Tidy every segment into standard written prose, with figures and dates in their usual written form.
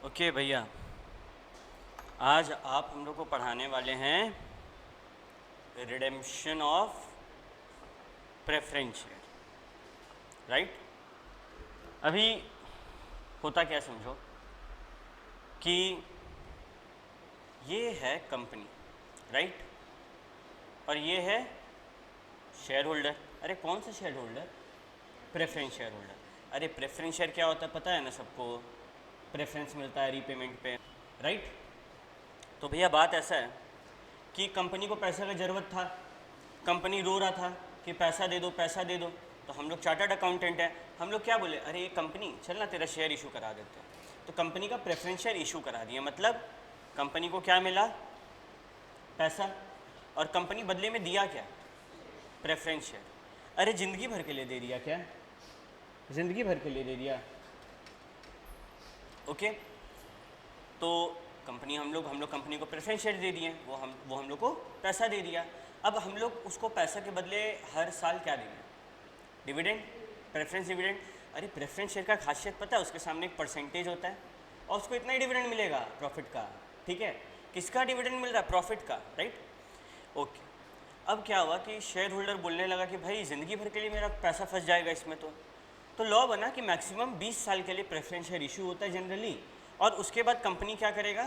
Okay भैया, आज आप हम लोग को पढ़ाने वाले हैं redemption of preference share, right. अभी होता क्या समझो कि ये है कंपनी, राइट, और ये है शेयर होल्डर। अरे कौन सा share holder? Preference share holder. अरे प्रेफरेंस शेयर क्या होता है पता है ना सबको? प्रेफरेंस मिलता है रीपेमेंट पे, राइट। तो भैया बात ऐसा है कि कंपनी को पैसे की ज़रूरत था, कंपनी रो रहा था कि पैसा दे दो पैसा दे दो। तो हम लोग चार्टर्ड अकाउंटेंट हैं, हम लोग क्या बोले, अरे ये कंपनी चल ना तेरा शेयर इशू करा देते हैं। तो कंपनी का प्रेफरेंस शेयर इशू करा दिया, मतलब कंपनी को क्या मिला? पैसा। और कंपनी बदले में दिया क्या? Preference share. अरे ज़िंदगी भर के लिए दे दिया क्या? ज़िंदगी भर के लिए दे दिया। ओके, तो कंपनी हम लोग कंपनी को प्रेफरेंस शेयर दे दिए, वो हम लोग को पैसा दे दिया। अब हम लोग उसको पैसा के बदले हर साल क्या देंगे? Dividend, preference dividend. अरे प्रेफरेंस शेयर का खासियत पता है, उसके सामने एक परसेंटेज होता है और उसको इतना ही डिविडेंड मिलेगा प्रॉफिट का, ठीक है। किसका डिविडेंड मिल रहा है? प्रॉफिट का, राइट। ओके, अब क्या हुआ कि शेयर होल्डर बोलने लगा कि भाई ज़िंदगी भर के लिए मेरा पैसा फंस जाएगा इसमें। तो लॉ बना कि मैक्सिमम 20 साल के लिए प्रेफरेंस शेयर इशू होता है जनरली, और उसके बाद कंपनी क्या करेगा?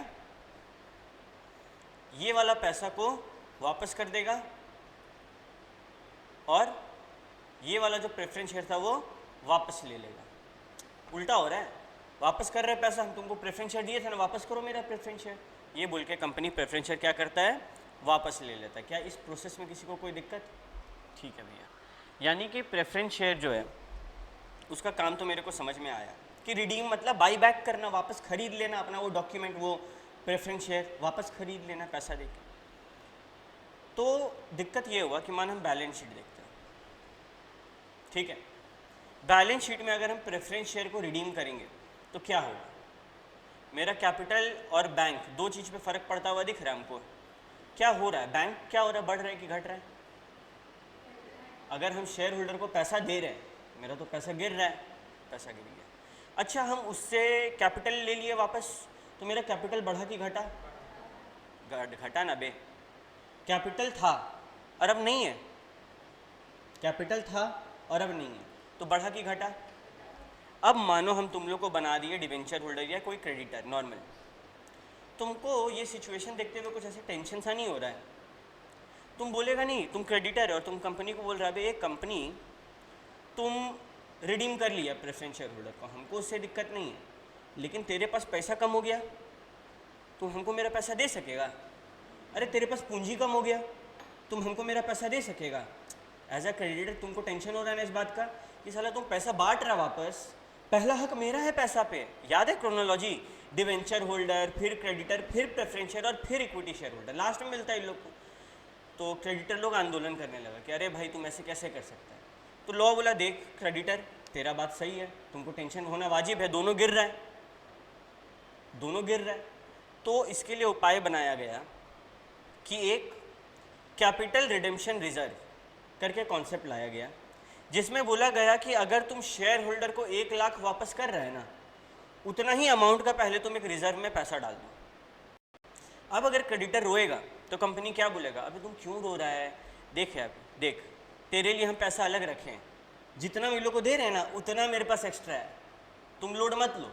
ये वाला पैसा को वापस कर देगा और ये वाला जो प्रेफरेंस शेयर था वो वापस ले लेगा। उल्टा हो रहा है, वापस कर रहे पैसा, हम तुमको प्रेफरेंस शेयर दिए थे ना, वापस करो मेरा प्रेफरेंस शेयर। ये बोल के कंपनी प्रेफरेंस शेयर क्या करता है? वापस ले लेता है। क्या इस प्रोसेस में किसी को कोई दिक्कत? ठीक है भैया, यानी कि प्रेफरेंस शेयर जो है उसका काम तो मेरे को समझ में आया कि रिडीम मतलब बाई बैक करना, वापस खरीद लेना अपना वो डॉक्यूमेंट, वो प्रेफरेंस शेयर वापस खरीद लेना पैसा देके। तो दिक्कत ये हुआ कि मान हम बैलेंस शीट देखते हैं, ठीक है। बैलेंस शीट में अगर हम प्रेफरेंस शेयर को रिडीम करेंगे तो क्या होगा? मेरा कैपिटल और बैंक दो चीज़ पे फ़र्क पड़ता हुआ दिख रहा है हमको। क्या हो रहा है? बैंक क्या हो रहा है, बढ़ रहा है कि घट रहा है? अगर हम शेयर होल्डर को पैसा दे रहे हैं, मेरा तो पैसा गिर रहा है, पैसा गिर गया। अच्छा, हम उससे कैपिटल ले लिए वापस, तो मेरा कैपिटल बढ़ा कि घटा? घटा ना बे, कैपिटल था और अब नहीं है, कैपिटल था और अब नहीं है, तो बढ़ा कि घटा? अब मानो हम तुम लोग को बना दिए डिवेंचर होल्डर या कोई क्रेडिटर नॉर्मल, तुमको ये सिचुएशन देखते हुए कुछ ऐसे टेंशन सा नहीं हो रहा है? तुम बोलेगा नहीं, तुम क्रेडिटर है और तुम कंपनी को बोल रहा है, एक कंपनी तुम रिडीम कर लिया प्रेफरेंस शेयर होल्डर को, हमको उससे दिक्कत नहीं है, लेकिन तेरे पास पैसा कम हो गया, तुम हमको मेरा पैसा दे सकेगा? अरे तेरे पास पूंजी कम हो गया, तुम हमको मेरा पैसा दे सकेगा? एज अ क्रेडिटर तुमको टेंशन हो रहा है ना इस बात का कि साला तुम पैसा बांट रहा वापस, पहला हक मेरा है पैसा पे। याद है क्रोनोलॉजी? डिवेंचर होल्डर, फिर क्रेडिटर, फिर प्रेफरेंस शेयर और फिर इक्विटी शेयर होल्डर, लास्ट में मिलता है इन लोग को। तो क्रेडिटर लोग आंदोलन करने लगा कि अरे भाई तुम ऐसे कैसे कर सकता है। तो लॉ बोला, देख क्रेडिटर तेरा बात सही है, तुमको टेंशन होना वाजिब है, दोनों गिर रहा है, दोनों गिर रहा है। तो इसके लिए उपाय बनाया गया कि एक कैपिटल रिडेम्पशन रिजर्व करके कॉन्सेप्ट लाया गया, जिसमें बोला गया कि अगर तुम शेयर होल्डर को 1 लाख वापस कर रहे हैं ना, उतना ही अमाउंट का पहले तुम एक रिजर्व में पैसा डाल दो। अब अगर क्रेडिटर रोएगा तो कंपनी क्या बोलेगा? अभी तुम क्यों रो रहा है, देख यार देख, तेरे लिए हम पैसा अलग रखे हैं, जितना हम लोग को दे रहे हैं ना उतना मेरे पास एक्स्ट्रा है, तुम लोड मत लो।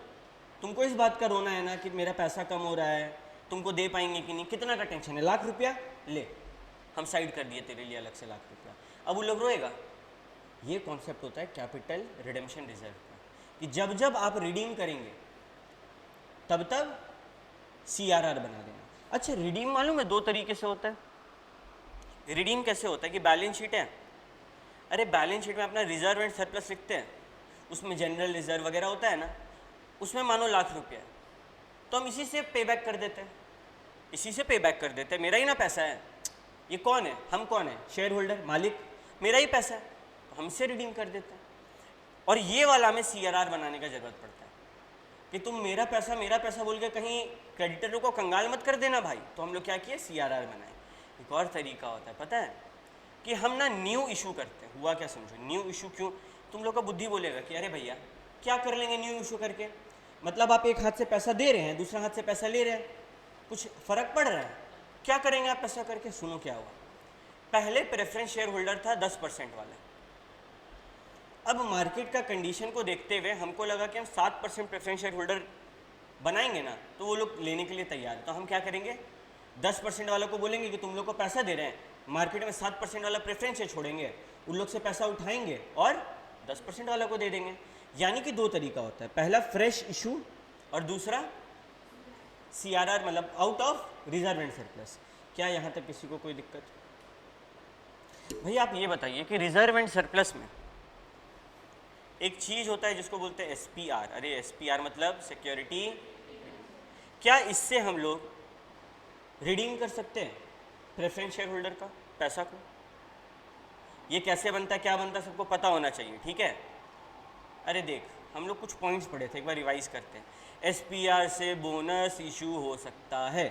तुमको इस बात का रोना है ना कि मेरा पैसा कम हो रहा है, तुमको दे पाएंगे कि नहीं, कितना का टेंशन है? 1 लाख रुपया ले, हम साइड कर दिए तेरे लिए अलग से 1 लाख रुपया। अब वो लोग रोएगा। ये कॉन्सेप्ट होता है कैपिटल रिडेम्पशन रिजर्व का, कि जब जब आप रिडीम करेंगे तब तब CRR बना देना। अच्छा, रिडीम मालूम है 2 तरीके से होता है। रिडीम कैसे होता है कि बैलेंस शीट है, अरे बैलेंस शीट में अपना रिजर्व एंड सरप्लस लिखते हैं, उसमें जनरल रिजर्व वगैरह होता है ना, उसमें मानो 1 लाख रुपया है, तो हम इसी से पे बैक कर देते हैं, इसी से पे बैक कर देते हैं, मेरा ही ना पैसा है। ये कौन है? हम कौन है? शेयर होल्डर, मालिक, मेरा ही पैसा है, तो हमसे रिडीम कर देते हैं। और ये वाला हमें CRR बनाने का ज़रूरत पड़ता है कि तुम मेरा पैसा बोल के कहीं क्रेडिटरों को कंगाल मत कर देना भाई। तो हम लोग क्या किए? CRR बनाए। एक और तरीका होता है पता है, कि हम ना न्यू इशू करते हैं। हुआ क्या समझो, न्यू इशू क्यों? तुम लोग का बुद्धि बोलेगा कि अरे भैया क्या कर लेंगे न्यू इशू करके, मतलब आप एक हाथ से पैसा दे रहे हैं, दूसरा हाथ से पैसा ले रहे हैं, कुछ फर्क पड़ रहा है। क्या करेंगे आप पैसा करके? सुनो क्या हुआ। पहले प्रेफरेंस शेयर होल्डर था 10% वाला, अब मार्केट का कंडीशन को देखते हुए हमको लगा कि हम 7% प्रेफरेंस शेयर होल्डर बनाएंगे ना तो वो लोग लेने के लिए तैयार है। तो हम क्या करेंगे, 10% वालों को बोलेंगे कि तुम लोग को पैसा दे रहे हैं, मार्केट में 7% वाला प्रेफरेंस शेयर छोड़ेंगे, उन लोग से पैसा उठाएंगे और 10% वालों को दे देंगे। यानी कि दो तरीका होता है, पहला फ्रेश इशू और दूसरा CRR, मतलब out of reserve and surplus. क्या यहाँ तक किसी को कोई दिक्कत? भैया आप ये बताइए कि रिजर्व एंड सरप्लस में एक चीज होता है जिसको बोलते हैं SPR। अरे SPR मतलब सिक्योरिटी, क्या इससे हम लोग रिडीम कर सकते हैं प्रेफरेंस शेयर होल्डर का पैसा को? ये कैसे बनता है, क्या बनता है, सबको पता होना चाहिए, ठीक है। अरे देख, हम लोग कुछ पॉइंट्स पढ़े थे, एक बार रिवाइज करते हैं। SPR से बोनस इशू हो सकता है,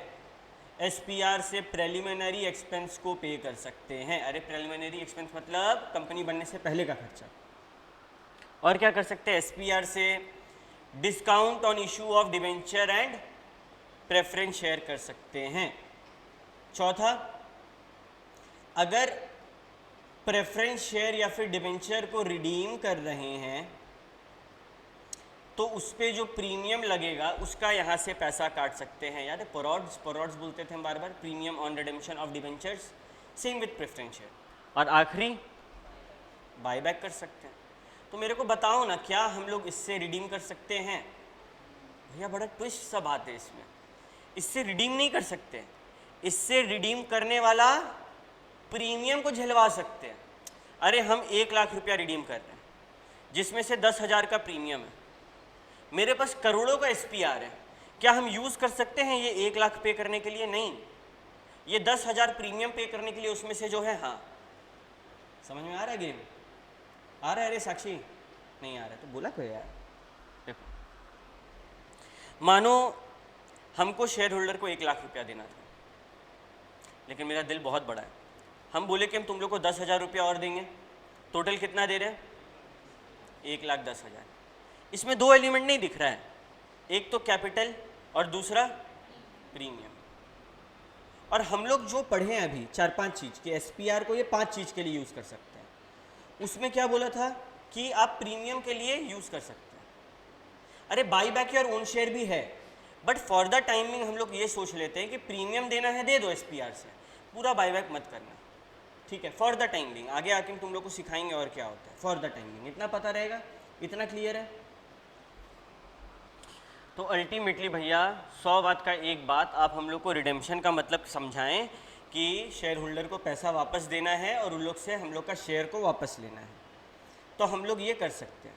SPR से प्रेलिमिनरी एक्सपेंस को पे कर सकते हैं। अरे प्रेलिमिनरी एक्सपेंस मतलब कंपनी बनने से पहले का खर्चा। और क्या कर सकते हैं, SPR से discount on issue of debenture and preference share कर सकते हैं। चौथा, अगर प्रेफरेंस शेयर या फिर डिवेंचर को रिडीम कर रहे हैं तो उस पर जो प्रीमियम लगेगा उसका यहाँ से पैसा काट सकते हैं। याद है परोड्स बोलते थे हम बार बार, premium on redemption of debentures, same with preference share. और आखिरी, बायबैक कर सकते हैं। तो मेरे को बताओ ना, क्या हम लोग इससे रिडीम कर सकते हैं? भैया बड़ा ट्विस्ट सा बात है इसमें, इससे रिडीम नहीं कर सकते, इससे रिडीम करने वाला प्रीमियम को झलवा सकते हैं। अरे हम 1 लाख रुपया रिडीम कर रहे हैं जिसमें से 10,000 का प्रीमियम है, मेरे पास करोड़ों का SPR है, क्या हम यूज़ कर सकते हैं ये 1 लाख पे करने के लिए? नहीं, ये 10,000 प्रीमियम पे करने के लिए उसमें से जो है, हाँ समझ में आ रहा है गेम? आ रहा है? अरे साक्षी नहीं आ रहा है तो बोला क्यों यार। देखो, मानो हमको शेयर होल्डर को 1 लाख रुपया देना था, लेकिन मेरा दिल बहुत बड़ा है, हम बोले कि हम तुम लोग को 10,000 रुपया और देंगे, टोटल कितना दे रहे हैं? 1,10,000। इसमें दो एलिमेंट नहीं दिख रहा है, एक तो कैपिटल और दूसरा प्रीमियम। और हम लोग जो पढ़े हैं अभी 4-5 चीज़ के SPR को ये 5 चीज़ के लिए यूज़ कर सकते हैं। उसमें क्या बोला था कि आप प्रीमियम के लिए यूज़ कर सकते हैं। अरे by back your own share भी है, बट फॉर द टाइमिंग हम लोग ये सोच लेते हैं कि प्रीमियम देना है दे दो SPR से, पूरा बाई बैक मत करना, ठीक है, फॉर द टाइमिंग। आगे आके तुम लोग को सिखाएंगे और क्या होता है फॉर द टाइमिंग, इतना पता रहेगा, इतना क्लियर है। तो अल्टीमेटली भैया 100 बात का एक बात, आप हम लोग को रिडेम्पशन का मतलब समझाएं कि शेयर होल्डर को पैसा वापस देना है और उन लोग से हम लोग का शेयर को वापस लेना है। तो हम लोग ये कर सकते हैं,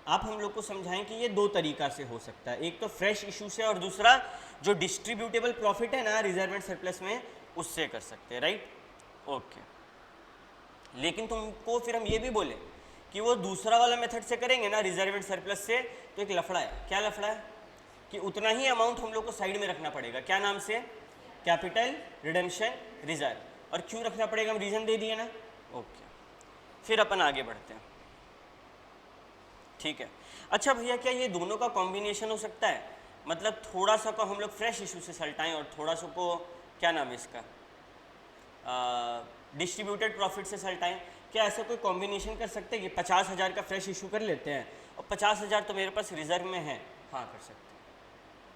आप हम लोग को समझाएं कि ये 2 तरीका से हो सकता है, एक तो फ्रेश इशू से और दूसरा जो डिस्ट्रीब्यूटेबल प्रॉफिट है ना रिजर्व एंड सरप्लस में, उससे कर सकते हैं, राइट? ओके। लेकिन तुमको फिर हम ये भी बोले कि वो दूसरा वाला मेथड से करेंगे ना रिजर्व एंड सरप्लस से, तो एक लफड़ा है। क्या लफड़ा है? कि उतना ही अमाउंट हम लोग को साइड में रखना पड़ेगा, क्या नाम से? Capital, redemption, reserve. और क्यों रखना पड़ेगा, हम रीजन दे दिए ना। ओके, फिर अपन आगे बढ़ते हैं, ठीक है। अच्छा भैया, क्या ये दोनों का कॉम्बिनेशन हो सकता है? मतलब थोड़ा सा को हम लोग फ्रेश इशू से सल्टाएं और थोड़ा सा को क्या नाम है इसका, डिस्ट्रीब्यूटेड प्रॉफिट से सल्टाएं, क्या ऐसा कोई कॉम्बिनेशन कर सकते हैं कि 50,000 का फ्रेश इशू कर लेते हैं और 50,000 तो मेरे पास रिजर्व में है? हाँ कर सकते हैं,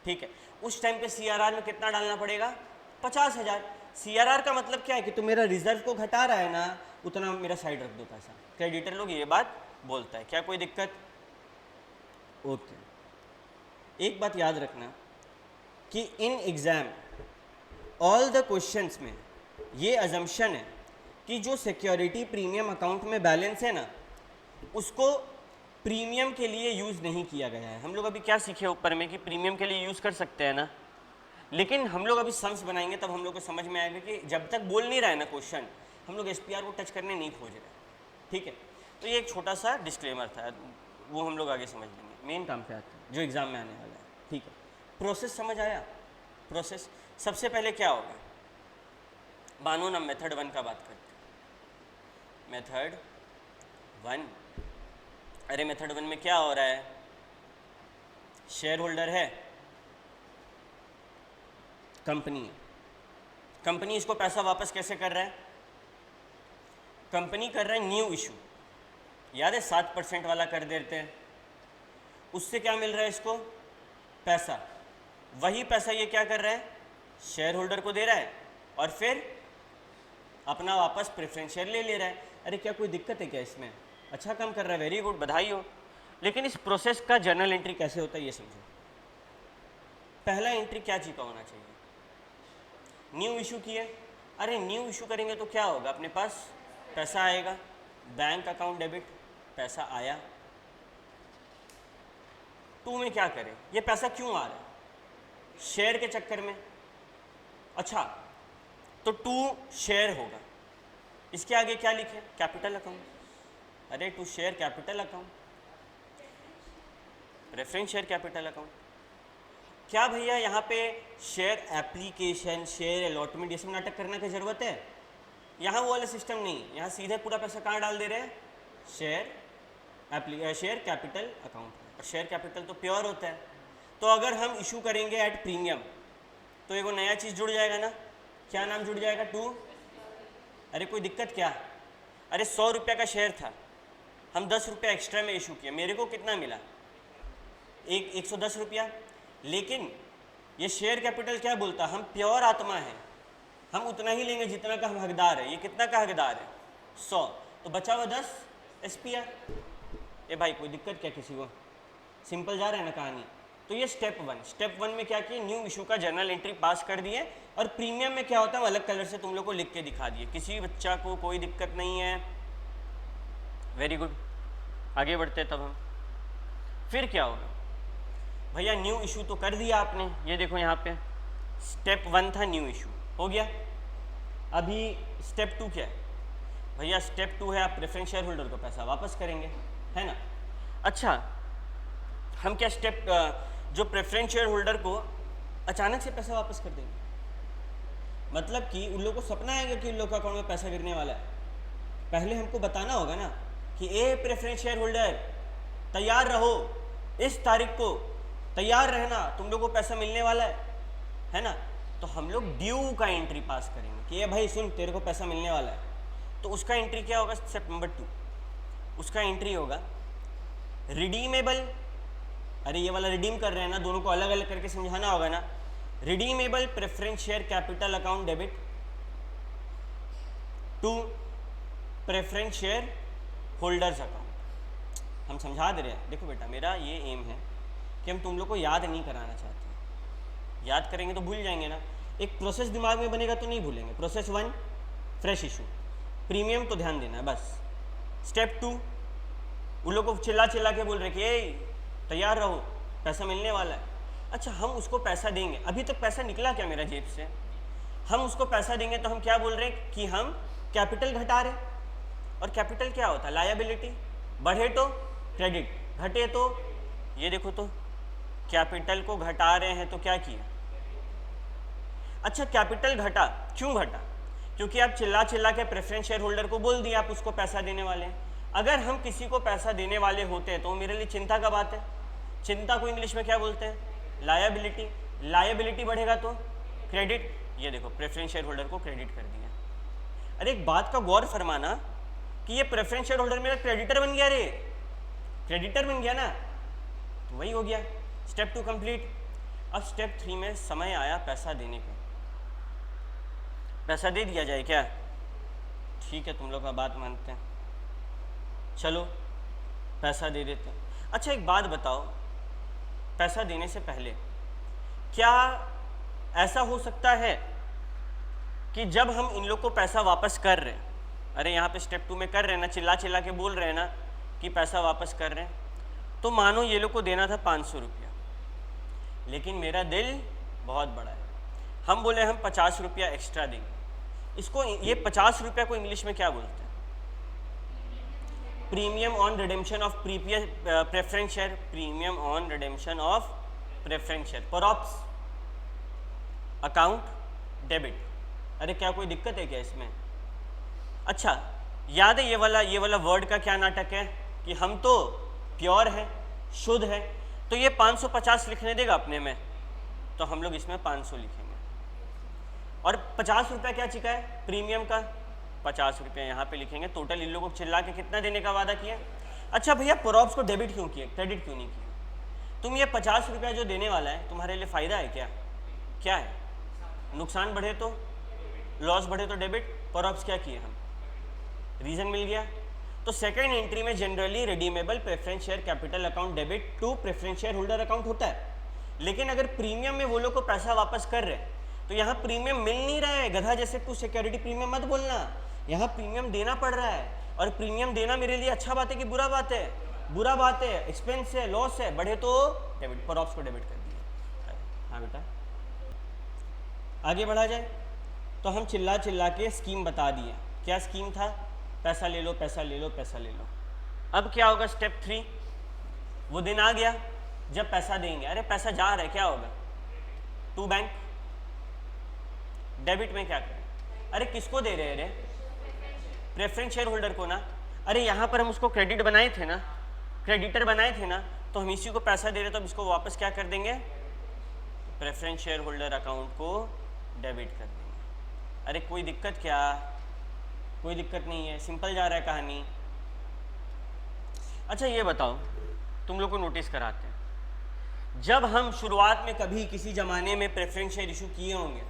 ठीक है। उस टाइम पे CRR में कितना डालना पड़ेगा? 50,000। CRR का मतलब क्या है कि तुम मेरा रिजर्व को घटा रहा है ना, उतना मेरा साइड रख दो पैसा। क्रेडिटर लोग ये बात बोलता है, क्या कोई दिक्कत? ओके। एक बात याद रखना कि in exam all the questions में ये अजम्पशन है कि जो सिक्योरिटी प्रीमियम अकाउंट में बैलेंस है ना, उसको प्रीमियम के लिए यूज़ नहीं किया गया है। हम लोग अभी क्या सीखे ऊपर में कि प्रीमियम के लिए यूज़ कर सकते हैं ना, लेकिन हम लोग अभी सम्स बनाएंगे तब हम लोग को समझ में आएगा कि जब तक बोल नहीं रहा है ना क्वेश्चन, हम लोग SPR को टच करने नहीं खोज रहे, ठीक है। तो ये एक छोटा सा डिस्क्लेमर था, वो हम लोग आगे समझ लेंगे। मेन काम पे आते हैं जो एग्ज़ाम में आने वाला है, ठीक है। प्रोसेस समझ आया? प्रोसेस सबसे पहले क्या होगा, मानो ना मेथड 1 का बात करते हैं। मेथड 1, अरे मेथड 1 में क्या हो रहा है, शेयर होल्डर है कंपनी। कंपनी इसको पैसा वापस कैसे कर रहा है? कंपनी कर रहा है न्यू इशू, याद है 7% वाला कर देते हैं, उससे क्या मिल रहा है इसको? पैसा। वही पैसा ये क्या कर रहा है? शेयर होल्डर को दे रहा है और फिर अपना वापस प्रेफरेंस शेयर ले रहा है। अरे क्या कोई दिक्कत है क्या इसमें? अच्छा काम कर रहा है, वेरी गुड, बधाई हो। लेकिन इस प्रोसेस का जर्नल एंट्री कैसे होता है ये समझो। पहला एंट्री क्या चीज़ का होना चाहिए? न्यू इशू किए। अरे न्यू इशू करेंगे तो क्या होगा? अपने पास पैसा आएगा, बैंक अकाउंट डेबिट, पैसा आया। 2 में क्या करें? ये पैसा क्यों आ रहा है? शेयर के चक्कर में। अच्छा तो 2 शेयर होगा, इसके आगे क्या लिखे? Capital account. अरे 2 share capital account, preference share capital account. क्या भैया यहाँ पे शेयर एप्लीकेशन, शेयर अलॉटमेंट ये सब नाटक करने की ज़रूरत है? यहाँ वो वाला सिस्टम नहीं, यहाँ सीधे पूरा पैसा कहाँ डाल दे रहे हैं? Share capital account. और शेयर कैपिटल तो प्योर होता है, तो अगर हम इशू करेंगे एट प्रीमियम तो एक नया चीज़ जुड़ जाएगा ना। क्या नाम जुड़ जाएगा? 2। अरे कोई दिक्कत क्या? अरे 100 रुपये का शेयर था, हम 10 रुपये एक्स्ट्रा में इशू किया, मेरे को कितना मिला? 110 रुपया। लेकिन ये शेयर कैपिटल क्या बोलता? हम प्योर आत्मा है, हम उतना ही लेंगे जितना का हम हकदार है। ये कितना का हकदार है? 100, तो बचा हुआ 10 SPR। ए भाई कोई दिक्कत क्या किसी को? सिंपल जा रहा है ना कहानी। तो ये स्टेप 1। स्टेप 1 में क्या किए? न्यू इशू का जर्नल एंट्री पास कर दिए। और प्रीमियम में क्या होता है? अलग कलर से तुम लोग को लिख के दिखा दिए, किसी बच्चा को कोई दिक्कत नहीं है। वेरी गुड, आगे बढ़ते तब हम। फिर क्या होगा भैया? न्यू इशू तो कर दिया आपने, ये देखो यहाँ पे स्टेप 1 था, न्यू इशू हो गया। अभी स्टेप 2 क्या है भैया? स्टेप 2 है आप प्रेफरेंस शेयर होल्डर को पैसा वापस करेंगे, है ना। अच्छा हम क्या स्टेप जो प्रेफरेंस शेयर होल्डर को अचानक से पैसा वापस कर देंगे? मतलब कि उन लोगों को सपना आएगा कि उन लोगों के अकाउंट में पैसा गिरने वाला है। पहले हमको बताना होगा ना कि ए प्रेफरेंस शेयर होल्डर तैयार रहो, इस तारीख को तैयार रहना, तुम लोगों को पैसा मिलने वाला है ना। तो हम लोग ड्यू का एंट्री पास करेंगे कि ये भाई सुन तेरे को पैसा मिलने वाला है। तो उसका एंट्री क्या होगा? स्टेप नंबर 2, उसका एंट्री होगा रिडीमेबल। अरे ये वाला रिडीम कर रहे हैं ना, दोनों को अलग अलग करके समझाना होगा ना। Redeemable preference share capital account debit to preference shareholders account. हम समझा दे रहे हैं, देखो बेटा मेरा ये एम है कि हम तुम लोग को याद नहीं कराना चाहते। याद करेंगे तो भूल जाएंगे ना। एक प्रोसेस दिमाग में बनेगा तो नहीं भूलेंगे। प्रोसेस 1 फ्रेश इशू, प्रीमियम तो ध्यान देना है बस। स्टेप 2 उन लोग को चिल्ला चिल्ला के बोल रहे कि ए तैयार रहो, पैसा मिलने वाला है। अच्छा हम उसको पैसा देंगे, अभी तक पैसा निकला क्या मेरा जेब से? हम उसको पैसा देंगे तो हम क्या बोल रहे हैं कि हम कैपिटल घटा रहे हैं। और कैपिटल क्या होता है? लायबिलिटी। बढ़े तो क्रेडिट, घटे तो ये देखो, तो कैपिटल को घटा रहे हैं तो क्या किया? अच्छा कैपिटल घटा, क्यों घटा? क्योंकि आप चिल्ला चिल्ला के प्रेफरेंस शेयर होल्डर को बोल दिया आप उसको पैसा देने वाले हैं। अगर हम किसी को पैसा देने वाले होते हैं तो मेरे लिए चिंता का बात है। चिंता को इंग्लिश में क्या बोलते हैं? लायबिलिटी। लायबिलिटी बढ़ेगा तो क्रेडिट। ये देखो प्रेफरेंस शेयर होल्डर को क्रेडिट कर दिया। अरे एक बात का गौर फरमाना कि ये प्रेफरेंस शेयर होल्डर मेरा क्रेडिटर बन गया। रे क्रेडिटर बन गया ना, तो वही हो गया। Step 2 complete. अब स्टेप 3 में समय आया पैसा देने का। पैसा दे दिया जाए क्या? ठीक है तुम लोग का बात मानते हैं, चलो पैसा दे देते हैं। अच्छा एक बात बताओ, पैसा देने से पहले क्या ऐसा हो सकता है कि जब हम इन लोग को पैसा वापस कर रहे हैं, अरे यहाँ पे स्टेप 2 में कर रहे हैं ना, चिल्ला चिल्ला के बोल रहे हैं ना कि पैसा वापस कर रहे हैं, तो मानो ये लोग को देना था 500 रुपया, लेकिन मेरा दिल बहुत बड़ा है, हम बोले हम 50 रुपया एक्स्ट्रा देंगे। इसको ये 50 रुपया को इंग्लिश में क्या बोलते हैं? Premium on redemption of preference share. Premium on redemption of preference share, परऑप्स अकाउंट डेबिट। अरे क्या कोई दिक्कत है क्या इसमें? अच्छा याद है ये वाला वर्ड का क्या नाटक है कि हम तो प्योर है, शुद्ध है, तो ये 550 लिखने देगा अपने में, तो हम लोग इसमें 500 लिखेंगे। और 50 रुपया क्या चिका है प्रीमियम का, 50 रुपया यहाँ पे लिखेंगे। टोटल इन लोगों को चिल्ला के कितना देने का वादा किया। अच्छा भैया प्रॉप्स को डेबिट क्यों किए, क्रेडिट क्यों नहीं किया? तुम ये 50 रुपया जो देने वाला है तुम्हारे लिए फ़ायदा है क्या? क्या है? नुकसान बढ़े तो, लॉस बढ़े तो डेबिट, प्रॉप्स क्या किए हम, रीज़न मिल गया। तो सेकंड एंट्री में generally redeemable preference share capital account debit to preference share holder account होता है। लेकिन अगर प्रीमियम में वो लोग को पैसा वापस कर रहे तो यहाँ प्रीमियम मिल नहीं रहा है, गधा जैसे टू सिक्योरिटी प्रीमियम मत बोलना, यहाँ प्रीमियम देना पड़ रहा है। और प्रीमियम देना मेरे लिए अच्छा बात है कि बुरा बात है? बुरा बात है, एक्सपेंस है, लॉस है, बढ़े तो डेबिट, प्रॉप्स को डेबिट कर दिया। हाँ बेटा आगे बढ़ा जाए। तो हम चिल्ला चिल्ला के स्कीम बता दिए, क्या स्कीम था, पैसा ले लो पैसा ले लो पैसा ले लो। अब क्या होगा स्टेप 3, वो दिन आ गया जब पैसा देंगे। अरे पैसा जा रहा है, क्या होगा, टू बैंक, डेबिट में क्या करें, अरे किसको दे रहे हैं रे, प्रेफरेंस शेयर होल्डर को ना। अरे यहाँ पर हम उसको क्रेडिट बनाए थे ना, क्रेडिटर बनाए थे ना, तो हम इसी को पैसा दे रहे तो अब इसको वापस क्या कर देंगे, प्रेफरेंस शेयर होल्डर अकाउंट को डेबिट कर देंगे। अरे कोई दिक्कत क्या, कोई दिक्कत नहीं है, सिंपल जा रहा है कहानी। अच्छा ये बताओ, तुम लोग को नोटिस कराते हैं, जब हम शुरुआत में कभी किसी ज़माने में प्रेफरेंस शेयर इशू किए होंगे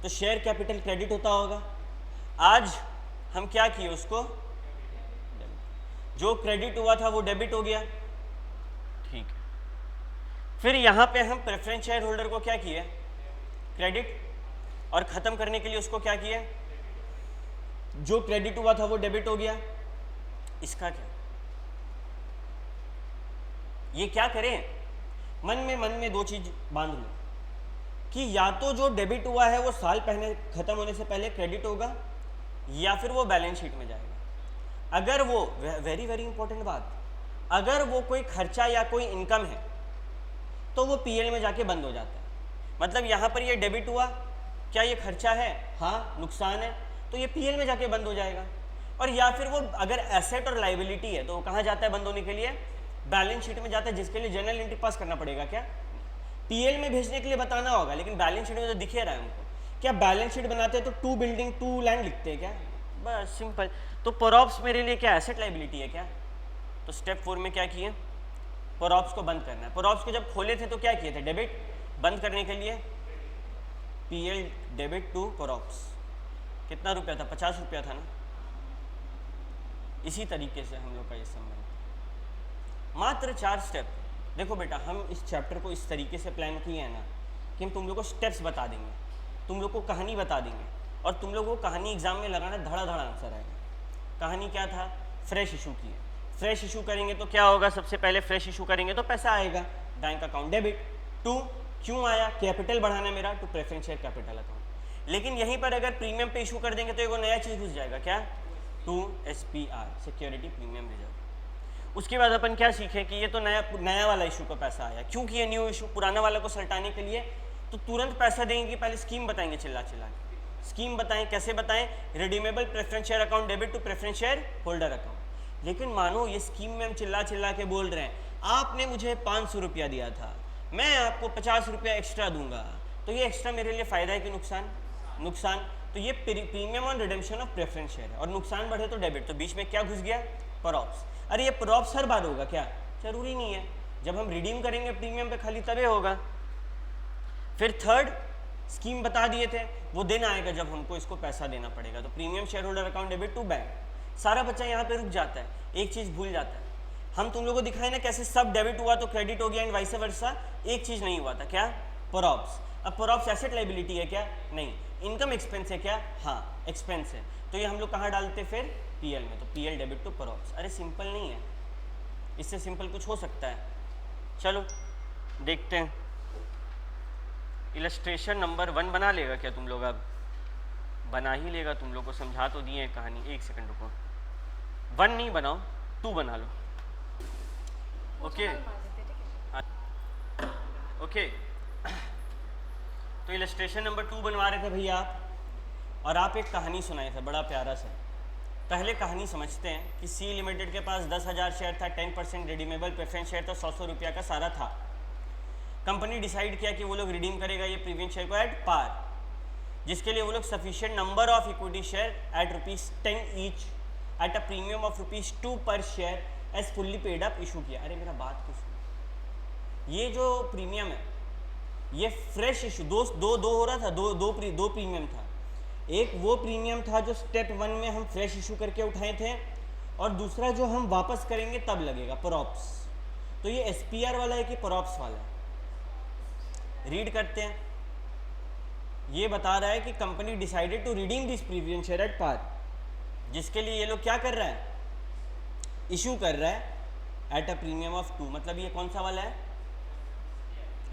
तो शेयर कैपिटल क्रेडिट होता होगा। आज हम क्या किए, उसको जो क्रेडिट हुआ था वो डेबिट हो गया, ठीक है। फिर यहाँ पे हम प्रेफरेंस शेयर होल्डर को क्या किए, क्रेडिट, और ख़त्म करने के लिए उसको क्या किए, जो क्रेडिट हुआ था वो डेबिट हो गया। इसका क्या, ये क्या करें, मन में दो चीज बांध लो कि या तो जो डेबिट हुआ है वो साल पहले खत्म होने से पहले क्रेडिट होगा या फिर वो बैलेंस शीट में जाएगा। अगर वो वेरी वेरी इंपॉर्टेंट बात, अगर वो कोई खर्चा या कोई इनकम है तो वो पीएल में जाके बंद हो जाता है। मतलब यहाँ पर ये डेबिट हुआ, क्या ये खर्चा है, हाँ नुकसान है, तो ये पीएल में जाके बंद हो जाएगा। और या फिर वो अगर एसेट और लाइबिलिटी है तो वो कहाँ जाता है बंद होने के लिए, बैलेंस शीट में जाता है, जिसके लिए जनरल एंट्री पास करना पड़ेगा। क्या पीएल में भेजने के लिए बताना होगा, लेकिन बैलेंस शीट में तो दिखे रहा है हमको। क्या बैलेंस शीट बनाते हैं तो 2 बिल्डिंग 2 लैंड लिखते हैं क्या, बस सिंपल। तो प्रॉप्स मेरे लिए क्या एसेट लाइबिलिटी है क्या। तो स्टेप 4 में क्या किए, प्रॉप्स को बंद करना है। प्रॉप्स को जब खोले थे तो क्या किए थे, डेबिट, बंद करने के लिए पीएल डेबिट टू प्रॉप्स। कितना रुपया था, 50 रुपया था ना। इसी तरीके से हम लोग का ये संबंध, मात्र 4 स्टेप। देखो बेटा हम इस चैप्टर को इस तरीके से प्लान किए हैं ना कि हम तुम लोग को स्टेप्स बता देंगे, तुम लोग को कहानी बता देंगे, और तुम लोगों को कहानी एग्जाम में लगाना धड़ा धड़ा आंसर आएगा। कहानी क्या था, फ्रेश इशू की है। फ्रेश इशू करेंगे तो क्या होगा, सबसे पहले फ्रेश इशू करेंगे तो पैसा आएगा, बैंक अकाउंट डेबिट टू, क्यों आया, कैपिटल बढ़ाना मेरा, to preference share capital account. लेकिन यहीं पर अगर प्रीमियम पे इशू कर देंगे तो एक नया चीज़ घुस जाएगा, क्या, to SPR, security premium reserve. उसके बाद अपन क्या सीखें कि ये तो नया वाला इशू का पैसा आया, क्योंकि ये न्यू इशू पुराना वाला को सल्टाने के लिए तो तुरंत पैसा देंगे कि पहले स्कीम बताएंगे, चिल्ला चिल्ला के स्कीम बताएं, कैसे बताएं, redeemable preference share account debit to preference share holder account. लेकिन मानो ये स्कीम में हम चिल्ला चिल्ला के बोल रहे हैं, आपने मुझे 500 रुपया दिया था, मैं आपको 50 रुपया एक्स्ट्रा दूंगा, तो ये एक्स्ट्रा मेरे लिए फ़ायदा है कि नुकसान, नुकसान। तो ये premium on redemption of preference share है, और नुकसान बढ़े तो डेबिट, तो बीच में क्या घुस गया, प्रॉप्स। अरे ये प्रॉप्स हर बार होगा क्या, जरूरी नहीं है, जब हम रिडीम करेंगे प्रीमियम पे खाली तबे होगा। फिर थर्ड स्कीम बता दिए थे, वो दिन आएगा जब हमको इसको पैसा देना पड़ेगा, तो premium share holder account debit to bank. सारा बच्चा यहाँ पे रुक जाता है, एक चीज़ भूल जाता है। हम तुम लोगों को दिखाए ना कैसे सब डेबिट हुआ तो क्रेडिट हो गया एंड वाइस वर्सा, एक चीज़ नहीं हुआ था, क्या, प्रॉप्स। अब प्रॉप्स एसेट लाइबिलिटी है क्या, नहीं। इनकम एक्सपेंस है क्या, हाँ एक्सपेंस है, तो ये हम लोग कहाँ डालते फिर, पीएल में, तो पीएल डेबिट टू प्रॉप्स। अरे सिंपल नहीं है, इससे सिंपल कुछ हो सकता है। चलो देखते हैं, इलस्ट्रेशन नंबर 1 बना लेगा क्या तुम लोग, अब बना ही लेगा, तुम लोग को समझा तो दिए कहानी। 1 सेकंड रुको, 1 नहीं बनाओ 2 बना लो, ओके ओके। तो इलस्ट्रेशन नंबर 2 बनवा रहे थे भैया आप, और आप एक कहानी सुनाए थे बड़ा प्यारा सा। पहले कहानी समझते हैं कि सी लिमिटेड के पास 10,000 शेयर था, 10% रिडीमेबल प्रेफरेंस शेयर था, 100 रुपया का सारा था। कंपनी डिसाइड किया कि वो लोग रिडीम करेगा ये प्रीफरेंस शेयर को एट पार, जिसके लिए वो लोग sufficient number of equity share at ₹10 each at a premium of ₹2 per share as fully paid up issue किया। अरे मेरा बात तो सुनो, ये जो प्रीमियम है ये फ्रेश इशू दो हो रहा था, दो प्रीमियम था। एक वो प्रीमियम था जो स्टेप 1 में हम फ्रेश इशू करके उठाए थे, और दूसरा जो हम वापस करेंगे तब लगेगा प्रॉप्स। तो ये SPR वाला है कि प्रॉप्स वाला है, रीड करते हैं। ये बता रहा है कि company decided to redeem this preference share at par, जिसके लिए ये लोग क्या कर रहा है, इशू कर रहा है एट अ प्रीमियम ऑफ 2। मतलब ये कौन सा वाला है,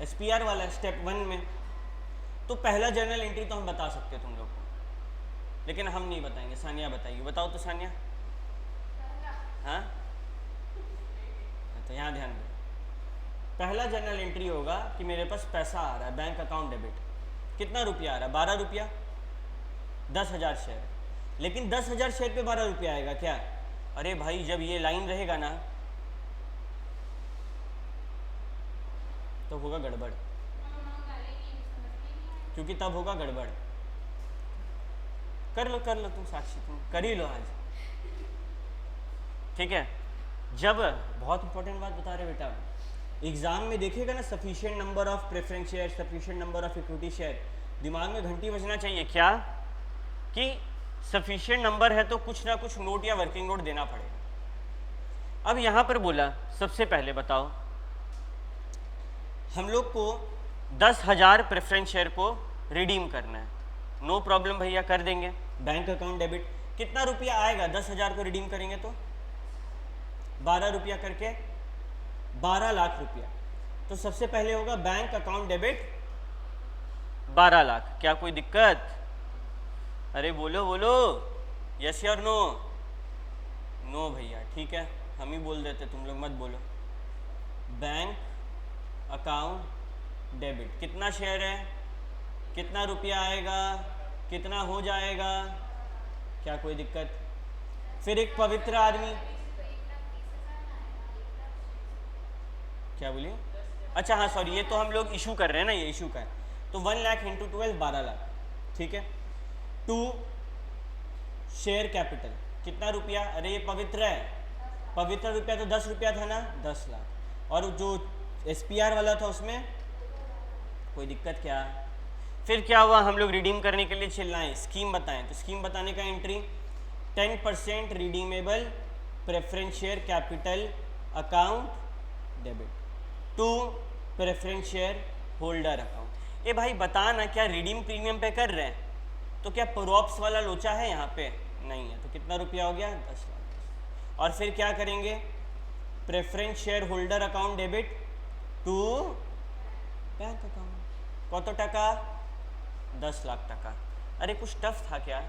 SPR वाला है स्टेप 1 में। तो पहला जर्नल एंट्री तो हम बता सकते हैं तुम लोग को, लेकिन हम नहीं बताएंगे, सानिया बताएगी। बताओ तो सानिया। हाँ तो यहाँ ध्यान दो, पहला जर्नल एंट्री होगा कि मेरे पास पैसा आ रहा है, बैंक अकाउंट डेबिट। कितना रुपया आ रहा है, 12 रुपया, 10,000 शेयर। लेकिन 10,000 शेयर पे 12 रुपया आएगा क्या? अरे भाई जब ये लाइन रहेगा ना तो होगा गड़बड़, क्योंकि तब होगा गड़बड़। कर लो तुम साक्षी, तुम कर ही लो आज, ठीक है। जब बहुत इंपॉर्टेंट बात बता रहे बेटा, एग्जाम में देखिएगा ना sufficient number of preference share, sufficient number of equity share, दिमाग में घंटी बजना चाहिए क्या कि सफिशिएंट नंबर है तो कुछ ना कुछ नोट या वर्किंग नोट देना पड़ेगा। अब यहाँ पर बोला सबसे पहले बताओ, हम लोग को 10,000 प्रेफरेंस शेयर को रिडीम करना है। नो प्रॉब्लम भैया, कर देंगे। बैंक अकाउंट डेबिट, कितना रुपया आएगा 10,000 को रिडीम करेंगे तो 12 रुपया करके 12 लाख रुपया। तो सबसे पहले होगा बैंक अकाउंट डेबिट 12 लाख। क्या कोई दिक्कत? अरे बोलो यस और नो? नो भैया, ठीक है, हम ही बोल देते, तुम लोग मत बोलो। बैंक अकाउंट डेबिट, कितना शेयर है, कितना रुपया आएगा, कितना हो जाएगा, क्या कोई दिक्कत? फिर एक पवित्र आदमी, क्या बोलिए? अच्छा हाँ सॉरी, ये तो हम लोग इशू कर रहे हैं ना, ये इशू का है। तो 1 लाख इंटू 12 12 लाख, ठीक है। 2 शेयर कैपिटल, कितना रुपया? अरे ये पवित्र है, पवित्र रुपया तो 10 रुपया था ना, 10 लाख। और जो SPR वाला था उसमें कोई दिक्कत क्या? फिर क्या हुआ, हम लोग रिडीम करने के लिए चिल्लाएं, स्कीम बताएं। तो स्कीम बताने का entry 10% redeemable preference share capital account debit to preference share holder account. ये भाई बता ना, क्या रिडीम प्रीमियम पे कर रहे हैं तो क्या प्रॉप्स वाला लोचा है यहाँ पे? नहीं है। तो कितना रुपया हो गया? 10 लाख। और फिर क्या करेंगे, preference share holder account debit to bank account. कत टका? 10 लाख टका। अरे कुछ टफ था क्या?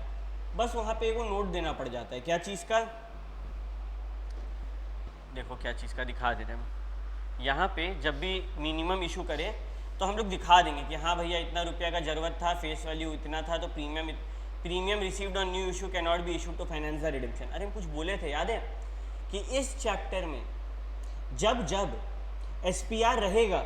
बस वहाँ पे एगो नोट देना पड़ जाता है। क्या चीज़ का? देखो क्या चीज़ का दिखा दे रहे हैं यहाँ पे। जब भी मिनिमम इशू करें तो हम लोग दिखा देंगे कि हाँ भैया इतना रुपया का ज़रूरत था, फेस वैल्यू इतना था, तो premium received on new issue can not be issued to finance the redemption. अरे हम कुछ बोले थे, याद है कि इस चैप्टर में जब SPR रहेगा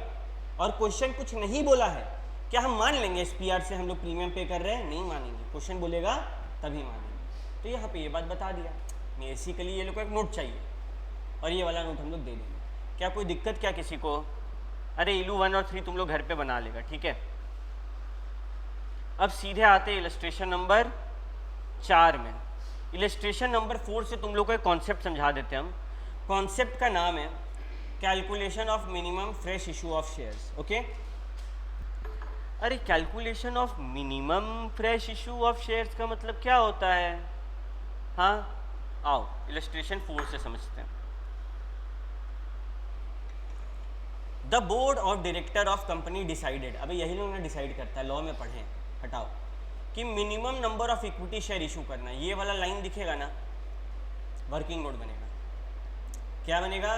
और क्वेश्चन कुछ नहीं बोला है, क्या हम मान लेंगे SPR से हम लोग प्रीमियम पे कर रहे हैं? नहीं मानेंगे। क्वेश्चन बोलेगा तभी मानेंगे। तो यहाँ पे ये बात बता दिया। बेसिकली ये लोग को एक नोट चाहिए और ये वाला नोट हम लोग दे देंगे। क्या कोई दिक्कत क्या किसी को? अरे इलू 1 और 3 तुम लोग घर पे बना लेगा, ठीक है। अब सीधे आते इलस्ट्रेशन नंबर 4 में। इलस्ट्रेशन नंबर 4 से तुम लोग को एक कॉन्सेप्ट समझा देते हैं हम। कॉन्सेप्ट का नाम है calculation of minimum fresh issue of shares. Okay, अरे calculation of minimum fresh issue of shares का मतलब क्या होता है? हाँ आओ इलस्ट्रेशन 4 से समझते हैं। The board of director of company decided, अभी यही लोग ना डिसाइड करता है, लॉ में पढ़े, हटाओ, कि minimum number of equity share issue करना। ये वाला लाइन दिखेगा ना, वर्किंग नोट बनेगा। क्या बनेगा?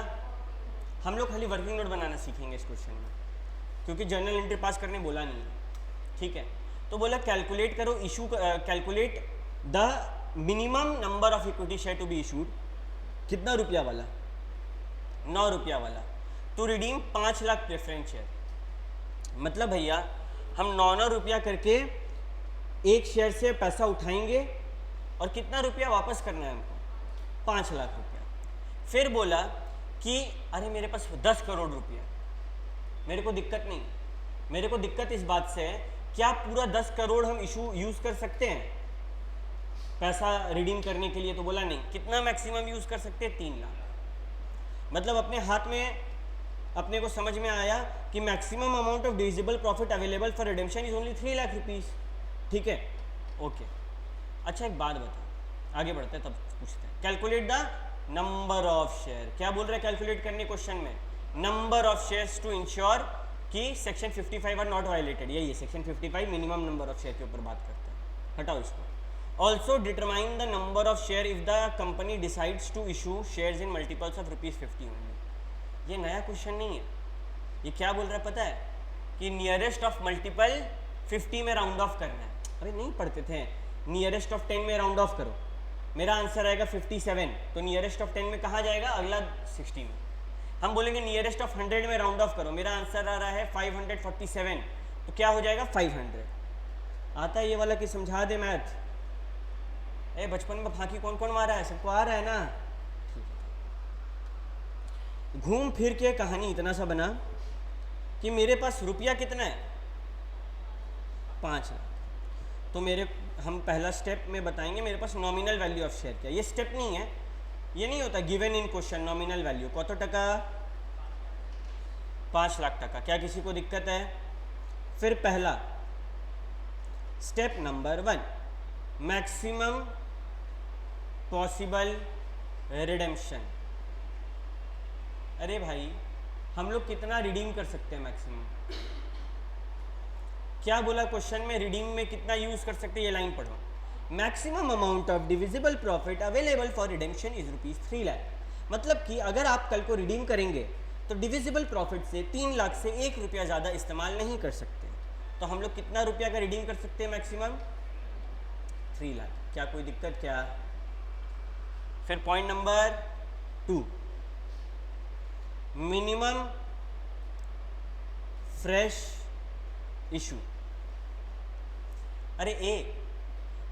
हम लोग खाली वर्किंग नोट बनाना सीखेंगे इस क्वेश्चन में, क्योंकि जर्नल एंट्री पास करने बोला नहीं है, ठीक है। तो बोला कैलकुलेट करो issue, calculate the minimum number of equity share to be issued. कितना रुपया वाला? 9 रुपया वाला। To redeem 5 lakh preference share. मतलब भैया हम 9 रुपया करके एक शेयर से पैसा उठाएंगे और कितना रुपया वापस करना है हमको, 5 लाख रुपया। फिर बोला कि अरे मेरे पास 10 करोड़ रुपया, मेरे को दिक्कत नहीं, मेरे को दिक्कत इस बात से है क्या पूरा 10 करोड़ हम इशू यूज़ कर सकते हैं पैसा रिडीम करने के लिए? तो बोला नहीं। कितना मैक्सिमम यूज़ कर सकते हैं? 3 लाख। मतलब अपने हाथ में अपने को समझ में आया कि maximum amount of divisible profit available for redemption is only 3 lakh rupees. ठीक है, ओके। अच्छा एक बात बता, आगे बढ़ते हैं तब पूछते हैं। Calculate the number of share. क्या बोल रहे हैं कैलकुलेट करने क्वेश्चन में? Number of shares to ensure कि सेक्शन 55 आर नॉट वायलेटेड। यही है section 55 minimum number of share के ऊपर बात करते हैं। हटाओ इसको। Also determine the number of share if the company decides to issue shares in multiples of ₹50 only. ये नया क्वेश्चन नहीं है। ये क्या बोल रहा है पता है? कि नियरेस्ट ऑफ मल्टीपल 50 में राउंड ऑफ करना है। अरे नहीं पढ़ते थे, नियरेस्ट ऑफ 10 में राउंड ऑफ करो, मेरा आंसर आएगा 57, तो नियरेस्ट ऑफ 10 में कहाँ जाएगा? अगला 60 में। हम बोलेंगे नियरेस्ट ऑफ 100 में राउंड ऑफ करो, मेरा आंसर आ रहा है 547, तो क्या हो जाएगा? 500। आता है ये वाला कि समझा दे मैथ? बचपन में फांकी कौन कौन मारा है? सबको आ रहा है ना? घूम फिर के कहानी इतना सा बना कि मेरे पास रुपया कितना है? 5 लाख। तो हम पहला स्टेप में बताएंगे मेरे पास नॉमिनल वैल्यू ऑफ शेयर क्या। ये स्टेप नहीं है, ये नहीं होता given in question. Nominal value कत टका? 5 लाख टका। क्या किसी को दिक्कत है? फिर पहला step number 1, maximum possible redemption. अरे भाई हम लोग कितना रिडीम कर सकते हैं मैक्सिमम? क्या बोला क्वेश्चन में? रिडीम में कितना यूज कर सकते हैं? ये लाइन पढ़ो। Maximum amount of divisible profit available for redemption is ₹3 lakh. मतलब कि अगर आप कल को रिडीम करेंगे तो डिविजिबल प्रॉफिट से 3 लाख से 1 रुपया ज़्यादा इस्तेमाल नहीं कर सकते। तो हम लोग कितना रुपया का रिडीम कर सकते हैं मैक्सिमम? 3 लाख। क्या कोई दिक्कत क्या? फिर point number 2, minimum fresh issue. अरे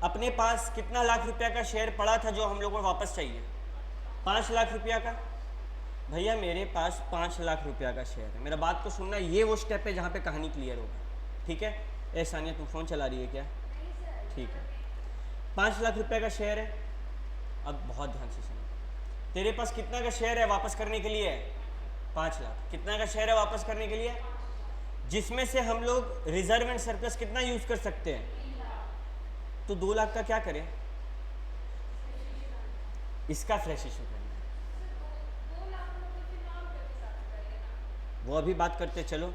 अपने पास कितना लाख रुपया का शेयर पड़ा था जो हम लोगों को वापस चाहिए? 5 लाख रुपया का। भैया मेरे पास 5 लाख रुपया का शेयर है। मेरा बात को सुनना, ये वो स्टेप है जहाँ पे कहानी क्लियर होगा। ठीक है? सानिया तुम फ़ोन चला रही है क्या? ठीक है, 5 लाख रुपया का शेयर है। अब बहुत ध्यान से सुनो, तेरे पास कितना का शेयर है वापस करने के लिए? 5 लाख। कितना का शेयर है वापस करने के लिए? जिसमें से हम लोग रिजर्व एंड सरप्लस कितना यूज कर सकते हैं? तो 2 लाख का क्या करें? इसका फ्रेश इशू करना है। वो अभी बात करते चलो।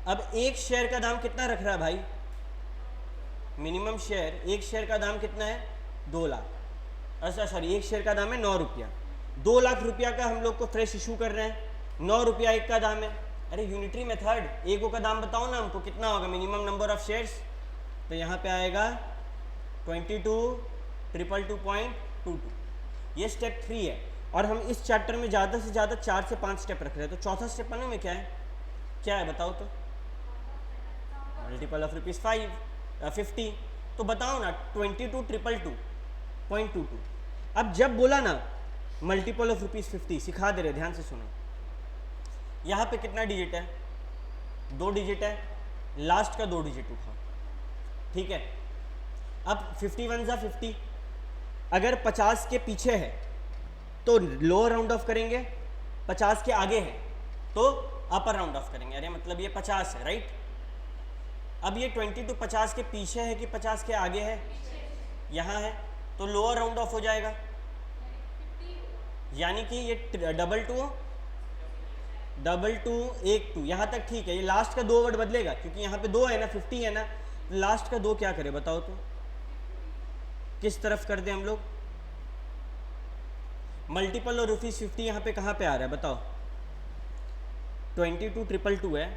अब एक शेयर का दाम कितना रख रहा है भाई? मिनिमम शेयर, एक शेयर का दाम कितना है? 2 लाख। अच्छा सॉरी, एक शेयर का दाम है 9 रुपया। 2 लाख रुपया का हम लोग को फ्रेश इशू कर रहे हैं। 9 रुपया एक का दाम है। अरे यूनिटरी मेथड, एक का दाम बताओ ना हमको कितना होगा मिनिमम नंबर ऑफ शेयर्स? तो यहाँ पे आएगा 22,222.22। ये स्टेप 3 है और हम इस चैप्टर में ज़्यादा से ज़्यादा 4 से 5 स्टेप रख रहे हैं। तो चौथा स्टेप मालूम में क्या है? क्या है बताओ तो? Multiple of ₹50। तो बताओ ना, 22,222.22। अब जब बोला ना मल्टीपल ऑफ ₹50, सिखा दे रहे, ध्यान से सुनो। यहाँ पे कितना डिजिट है? 2 डिजिट है, लास्ट का 2 डिजिट उठाओ। ठीक है, अब 51 जा 50, अगर 50 के पीछे है तो लोअर राउंड ऑफ करेंगे, 50 के आगे है तो अपर राउंड ऑफ करेंगे। अरे मतलब ये 50 है, राइट? अब ये 22 50 के पीछे है कि 50 के आगे है? यहाँ है, तो लोअर राउंड ऑफ हो जाएगा। यानी कि ये 2 1 2 यहाँ तक ठीक है। ये लास्ट का 2 वर्ड बदलेगा क्योंकि यहाँ पे 2 है ना, 50 है ना, लास्ट का 2 क्या करे बताओ तो? किस तरफ कर दे हम लोग? मल्टीपल और ₹50 यहाँ पे कहाँ पे आ रहा है बताओ? 22,222 है।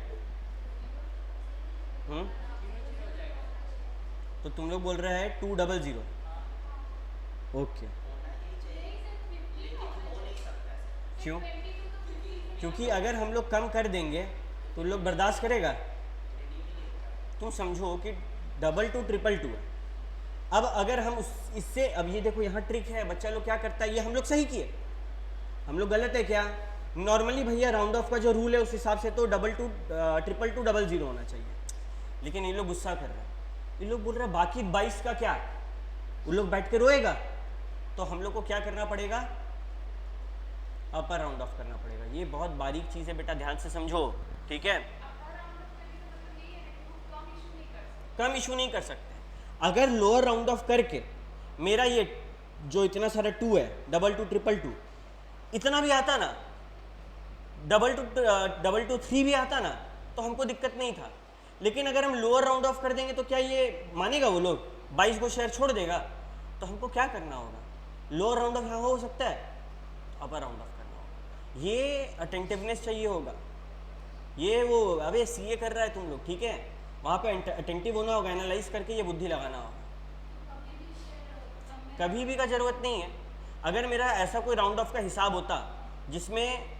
तो तुम लोग बोल रहे हैं 200। ओके, क्यों? क्योंकि अगर हम लोग कम कर देंगे तो लोग बर्दाश्त करेगा? तुम समझो कि 222 222 है। अब अगर हम इससे, अब ये देखो यहाँ ट्रिक है, बच्चा लोग क्या करता है, ये हम लोग सही किए, हम लोग गलत है क्या? नॉर्मली भैया राउंड ऑफ का जो रूल है उस हिसाब से तो 22 222 00 होना चाहिए, लेकिन ये लोग गुस्सा कर रहे हैं, ये लोग बोल रहे हैं बाकी 22 का क्या, वो लोग बैठ के रोएगा, तो हम लोग को क्या करना पड़ेगा, अपर राउंड ऑफ करना पड़ेगा। ये बहुत बारीक चीज़ है बेटा, ध्यान से समझो, ठीक है। कम इशू नहीं कर सकते। अगर लोअर राउंड ऑफ करके मेरा ये जो इतना सारा 2 है 22 222 इतना भी आता ना, 222 भी आता ना, तो हमको दिक्कत नहीं था। लेकिन अगर हम लोअर राउंड ऑफ कर देंगे तो क्या ये मानेगा वो लोग, 22 को शेयर छोड़ देगा? तो हमको क्या करना होगा, लोअर राउंड ऑफ यहाँ हो सकता है, अपर राउंड ऑफ करना होगा। ये अटेंटिवनेस चाहिए होगा, ये वो अबे सीए कर रहा है तुम लोग, ठीक है, वहाँ पे अटेंटिव होना होगा, एनालाइज करके ये बुद्धि लगाना होगा। कभी भी का जरूरत नहीं है। अगर मेरा ऐसा कोई राउंड ऑफ का हिसाब होता जिसमें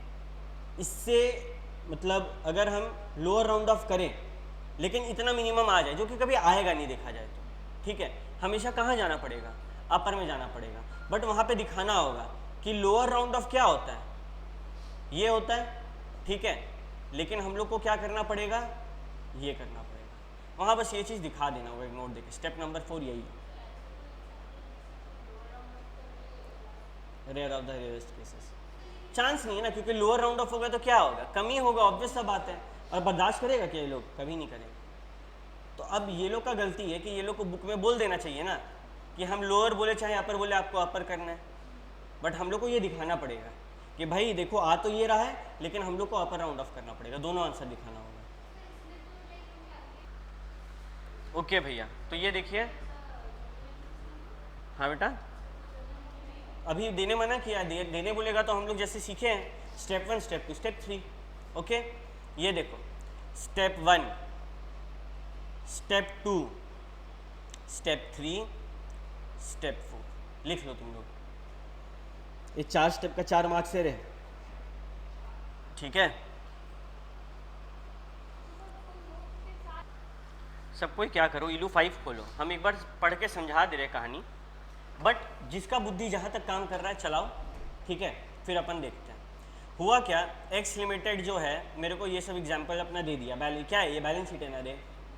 इससे मतलब अगर हम लोअर राउंड ऑफ करें लेकिन इतना मिनिमम आ जाए, जो कि कभी आएगा नहीं देखा जाए तो, ठीक है, हमेशा कहाँ जाना पड़ेगा, अपर में जाना पड़ेगा। बट वहाँ पे दिखाना होगा कि लोअर राउंड ऑफ क्या होता है, ये होता है, ठीक है, लेकिन हम लोग को क्या करना पड़ेगा, ये करना पड़ेगा। वहाँ बस ये चीज़ दिखा देना होगा, एक नोट देके। स्टेप नंबर 4 यही है, rare of the rarest cases. Chance नहीं है ना, क्योंकि लोअर राउंड ऑफ होगा तो क्या होगा, कमी होगा, ऑब्वियस सा बात है। और बर्दाश्त करेगा क्या ये लोग, कभी नहीं करेंगे। तो अब ये लोग का गलती है कि ये लोग को बुक में बोल देना चाहिए ना कि हम लोअर बोले चाहे अपर बोले, आपको अपर करना है। बट हम लोग को ये दिखाना पड़ेगा कि भाई देखो आ तो ये रहा है, लेकिन हम लोग को अपर राउंड ऑफ करना पड़ेगा, दोनों आंसर दिखाना होगा। ओके भैया, तो ये देखिए, हाँ बेटा, अभी देने मना किया, देने बोलेगा तो हम लोग जैसे सीखे हैं स्टेप 1 स्टेप 2 स्टेप 3। ओके, ये देखो स्टेप 1 स्टेप 2 स्टेप 3 स्टेप 4 लिख लो तुम लोग, ये 4 स्टेप का 4 मार्क्स से रहे, ठीक है। सब कोई क्या करो, इलू 5 खोलो, हम एक बार पढ़ के समझा दे रहे कहानी, बट जिसका बुद्धि जहाँ तक काम कर रहा है चलाओ, ठीक है, फिर अपन देखते हैं। हुआ क्या, एक्स लिमिटेड जो है, मेरे को ये सब एग्जांपल अपना दे दिया, क्या है ये, बैलेंस शीट है ना, दे,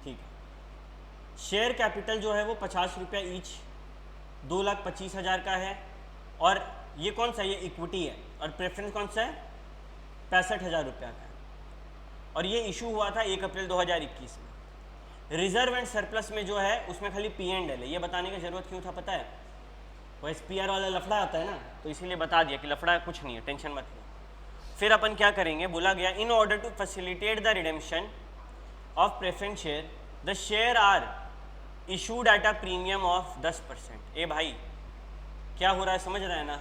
ठीक है। शेयर कैपिटल जो है वो 50 रुपया ईच, 2,25,000 का है, और ये कौन सा, ये इक्विटी है, और प्रेफरेंस कौन सा है, 65,000 रुपया का है, और ये इशू हुआ था 1 अप्रैल 2021 में। रिजर्व एंड सरप्लस में जो है उसमें खाली P&L है, ये बताने की जरूरत क्यों था पता है, वो SPR वाला लफड़ा आता है ना, तो इसीलिए बता दिया कि लफड़ा कुछ नहीं है, टेंशन मत लो। फिर अपन क्या करेंगे, बोला गया in order to facilitate the redemption of preference share the share are issued at a premium of 10%। ए भाई क्या हो रहा है, समझ रहा है ना,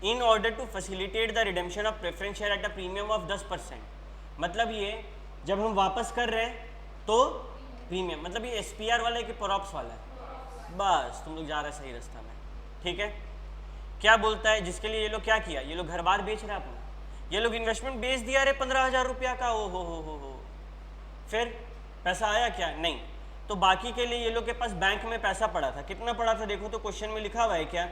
in order to facilitate the redemption of preference share at a premium of 10%, मतलब ये जब हम वापस कर रहे हैं तो प्रीमियम, मतलब ये SPR वाला है कि प्रॉप्स वाला है, बस तुम लोग जा रहे सही रास्ता में, ठीक है। क्या बोलता है, जिसके लिए ये लोग क्या किया, ये लोग घर बार बेच रहे हैं अपना, ये लोग इन्वेस्टमेंट बेच दिया रे 15,000 रुपया का, ओ हो, फिर पैसा आया क्या, नहीं, तो बाकी के लिए ये लोग के पास बैंक में पैसा पड़ा था, कितना पड़ा था देखो तो क्वेश्चन में लिखा हुआ है क्या,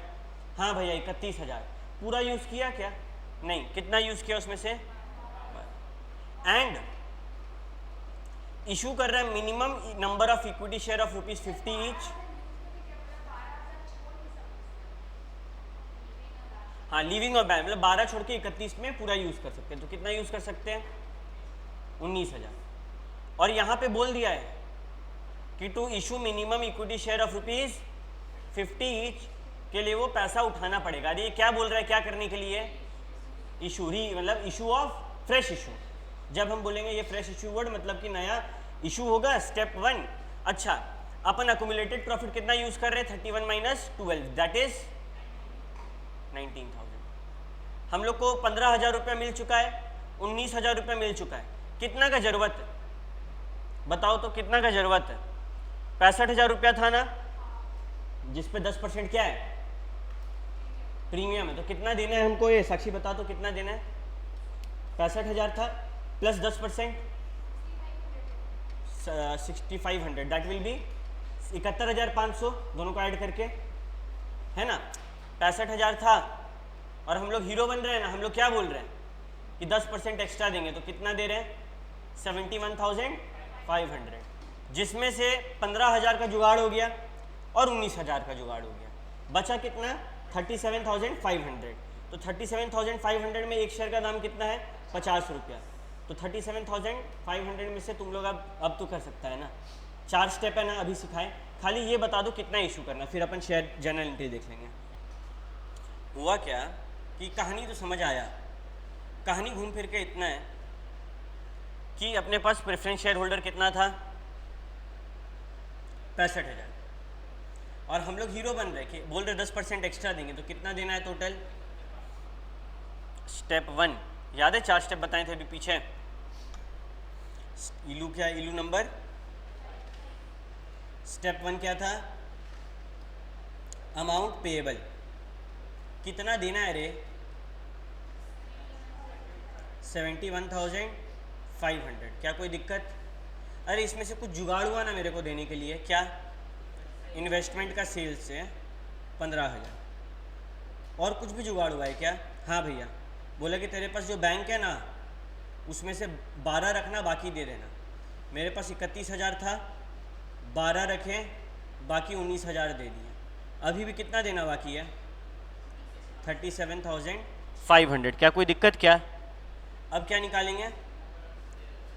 हाँ भैया 31,000, पूरा यूज़ किया क्या, नहीं, कितना यूज़ किया उसमें से, एंड इशू कर रहा है minimum number of equity share of ₹50 each, हाँ लिविंग और बैंक, मतलब 12 छोड़ के 31 में पूरा यूज़ कर सकते हैं, तो कितना यूज़ कर सकते हैं, 19,000। और यहाँ पे बोल दिया है कि to issue minimum equity share of ₹50 each के लिए वो पैसा उठाना पड़ेगा। अरे ये क्या बोल रहा है, क्या करने के लिए, इशू, मतलब इशू ऑफ फ्रेश इशू। जब हम बोलेंगे ये फ्रेश इशू वर्ड मतलब कि नया इशू होगा, स्टेप 1। अच्छा, अपन अक्यूमुलेटेड प्रॉफिट कितना यूज़ कर रहे हैं, 31 माइनस 12 दैट इज 19,000। हम लोग को 15,000 रुपया मिल चुका है, 19,000 रुपया मिल चुका है, कितना का जरूरत है बताओ तो, कितना का जरूरत है, 65,000 रुपया था ना, जिस पे 10% क्या है, प्रीमियम है, तो कितना देना है हमको, ये साक्षी बता तो कितना देना है, 65,000 था प्लस 10%, 6500, दैट विल बी 71,500, दोनों को ऐड करके, है ना। 65,000 था और हम लोग हीरो बन रहे हैं ना, हम लोग क्या बोल रहे हैं कि 10% एक्स्ट्रा देंगे, तो कितना दे रहे हैं 71,500, जिसमें से 15,000 का जुगाड़ हो गया और 19,000 का जुगाड़ हो गया, बचा कितना 37,500। तो 37,500 में एक शेयर का दाम कितना है 50 रुपया, तो 37,500 में से तुम लोग अब तो कर सकता है ना, 4 स्टेप है ना, अभी सिखाएं, खाली ये बता दो कितना इशू करना, फिर अपन शेयर जर्नल एंट्री देख लेंगे। हुआ क्या कि कहानी तो समझ आया, कहानी घूम फिर के इतना है कि अपने पास प्रेफरेंस शेयर होल्डर कितना था 65,000, और हम लोग हीरो बन रहे कि बोल रहे 10% एक्स्ट्रा देंगे, तो कितना देना है टोटल। स्टेप 1 याद है, 4 स्टेप बताए थे अभी पीछे। इलू क्या, इलू नंबर। स्टेप 1 क्या था, अमाउंट पेएबल, कितना देना है रे 71,500। क्या कोई दिक्कत, अरे इसमें से कुछ जुगाड़ हुआ ना मेरे को देने के लिए, क्या इन्वेस्टमेंट का सेल्स से 15,000, और कुछ भी जुगाड़ हुआ है क्या। हाँ भैया, बोला कि तेरे पास जो बैंक है ना उसमें से 12 रखना, बाकी दे देना। मेरे पास 31,000 था, 12 रखें, बाकी 19,000 दे दिए, अभी भी कितना देना बाकी है 37,500। क्या कोई दिक्कत क्या। अब क्या निकालेंगे,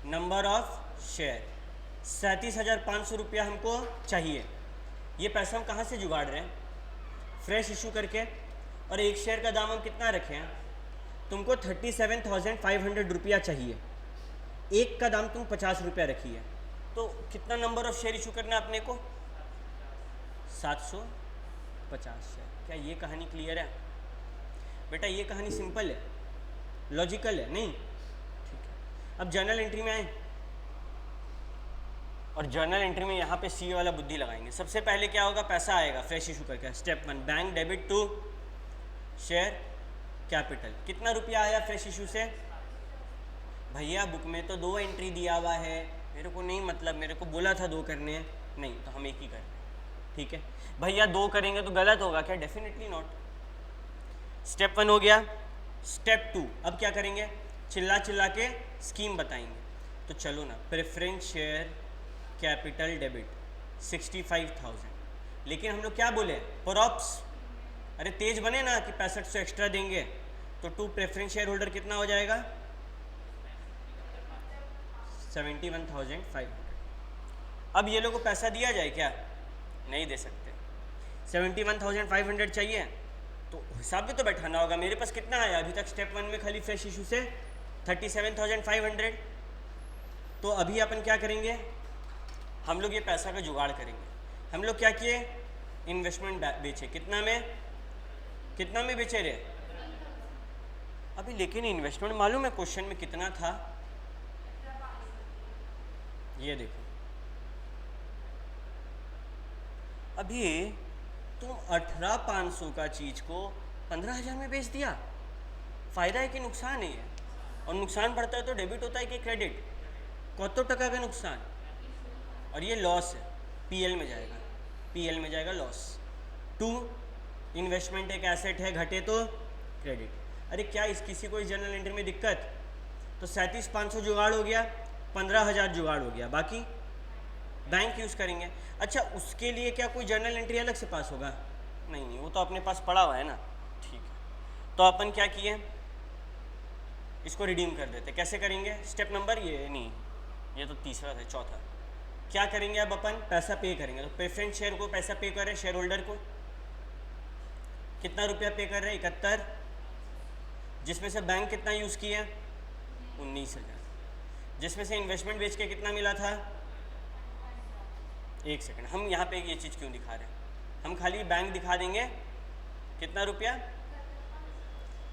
नंबर ऑफ शेयर। 37,500 रुपया हमको चाहिए, ये पैसा हम कहाँ से जुगाड़ रहे हैं, फ्रेश इशू करके, और एक शेयर का दाम हम कितना रखे हैं, तुमको 37,500 रुपया चाहिए, एक का दाम तुम 50 रुपया रखी है, तो कितना नंबर ऑफ शेयर इशू करना है अपने को 750 शेयर। क्या ये कहानी क्लियर है बेटा, ये कहानी सिंपल है, लॉजिकल है नहीं, ठीक है। अब जर्नल एंट्री में आए, और जर्नल एंट्री में यहाँ पे सी वाला बुद्धि लगाएंगे। सबसे पहले क्या होगा, पैसा आएगा फ्रेश इशू करके, step 1 bank debit to share capital. कितना रुपया आया फ्रेश इशू से, भैया बुक में तो 2 एंट्री दिया हुआ है, मेरे को नहीं मतलब, मेरे को बोला था 2 करने हैं, नहीं तो हम एक ही कर रहे हैं, ठीक है भैया। 2 करेंगे तो गलत होगा क्या, डेफिनेटली नॉट। स्टेप 1 हो गया। स्टेप 2 अब क्या करेंगे, चिल्ला चिल्ला के स्कीम बताएंगे। तो चलो ना, प्रेफरेंस शेयर कैपिटल डेबिट 65,000, लेकिन हम लोग क्या बोले प्रॉप्स, अरे तेज बने ना कि 6500 एक्स्ट्रा देंगे, तो 2 प्रेफरेंस शेयर होल्डर कितना हो जाएगा 71,500। अब ये लोगों को पैसा दिया जाए क्या, नहीं दे सकते। 71,500 चाहिए तो हिसाब भी तो बैठाना होगा, मेरे पास कितना आया अभी तक स्टेप 1 में खाली फ्रेश इशू से 37,500। तो अभी अपन क्या करेंगे, हम लोग ये पैसा का जुगाड़ करेंगे। हम लोग क्या किए, इन्वेस्टमेंट बेचे, कितना में बेचे रे अभी, लेकिन इन्वेस्टमेंट मालूम है क्वेश्चन में कितना था, ये देखो अभी तुम 18,500 का चीज को 15,000 में बेच दिया, फायदा है कि नुकसान है ये, और नुकसान बढ़ता है तो डेबिट होता है कि क्रेडिट, कौतो टका का नुकसान, और ये लॉस है, पीएल में जाएगा, पीएल में जाएगा लॉस। 2 इन्वेस्टमेंट एक एसेट है, घटे तो क्रेडिट। अरे क्या इस किसी को इस जर्नल एंट्री में दिक्कत, तो 37,500 जुगाड़ हो गया, 15,000 जुगाड़ हो गया, बाकी बैंक यूज़ करेंगे। अच्छा उसके लिए क्या कोई जर्नल एंट्री अलग से पास होगा, नहीं वो तो अपने पास पड़ा हुआ है ना, ठीक है। तो अपन क्या किए, इसको रिडीम कर देते, कैसे करेंगे, स्टेप नंबर ये नहीं, ये तो तीसरा था, चौथा क्या करेंगे, अब अपन पैसा पे करेंगे। तो प्रेफरेंस शेयर को पैसा पे कर रहे, शेयर होल्डर को कितना रुपया पे कर रहे 71, जिसमें से बैंक कितना यूज़ किया 19,000, जिसमें से इन्वेस्टमेंट बेच के कितना मिला था, एक सेकंड, हम यहाँ पे ये चीज़ क्यों दिखा रहे हैं, हम खाली बैंक दिखा देंगे कितना रुपया,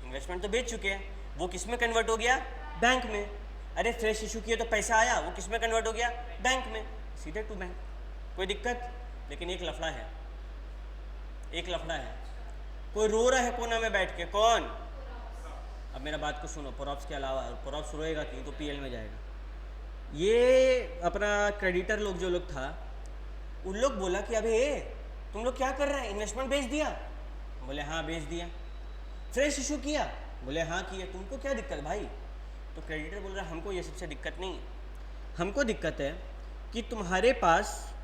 इन्वेस्टमेंट तो बेच चुके हैं, वो किस में कन्वर्ट हो गया, बैंक में। अरे फ्रेश इशू किए तो पैसा आया, वो किस में कन्वर्ट हो गया, बैंक में, सीधे टू बैंक, कोई दिक्कत। लेकिन एक लफड़ा है, एक लफड़ा है, कोई रो रहा है कोना में बैठ के, कौन, अब मेरा बात को सुनो, प्रॉप्स के अलावा, प्रॉप्स रोएगा क्यों, तो पीएल में जाएगा, ये अपना क्रेडिटर लोग जो लोग था, उन लोग बोला कि अबे तुम लोग क्या कर रहे हैं, इन्वेस्टमेंट बेच दिया? बोले हाँ बेच दिया। फ्रेश इशू किया? बोले हाँ किया। तुमको क्या दिक्कत भाई? तो क्रेडिटर बोल रहा है हमको ये सबसे दिक्कत नहीं है, हमको दिक्कत है कि तुम्हारे पास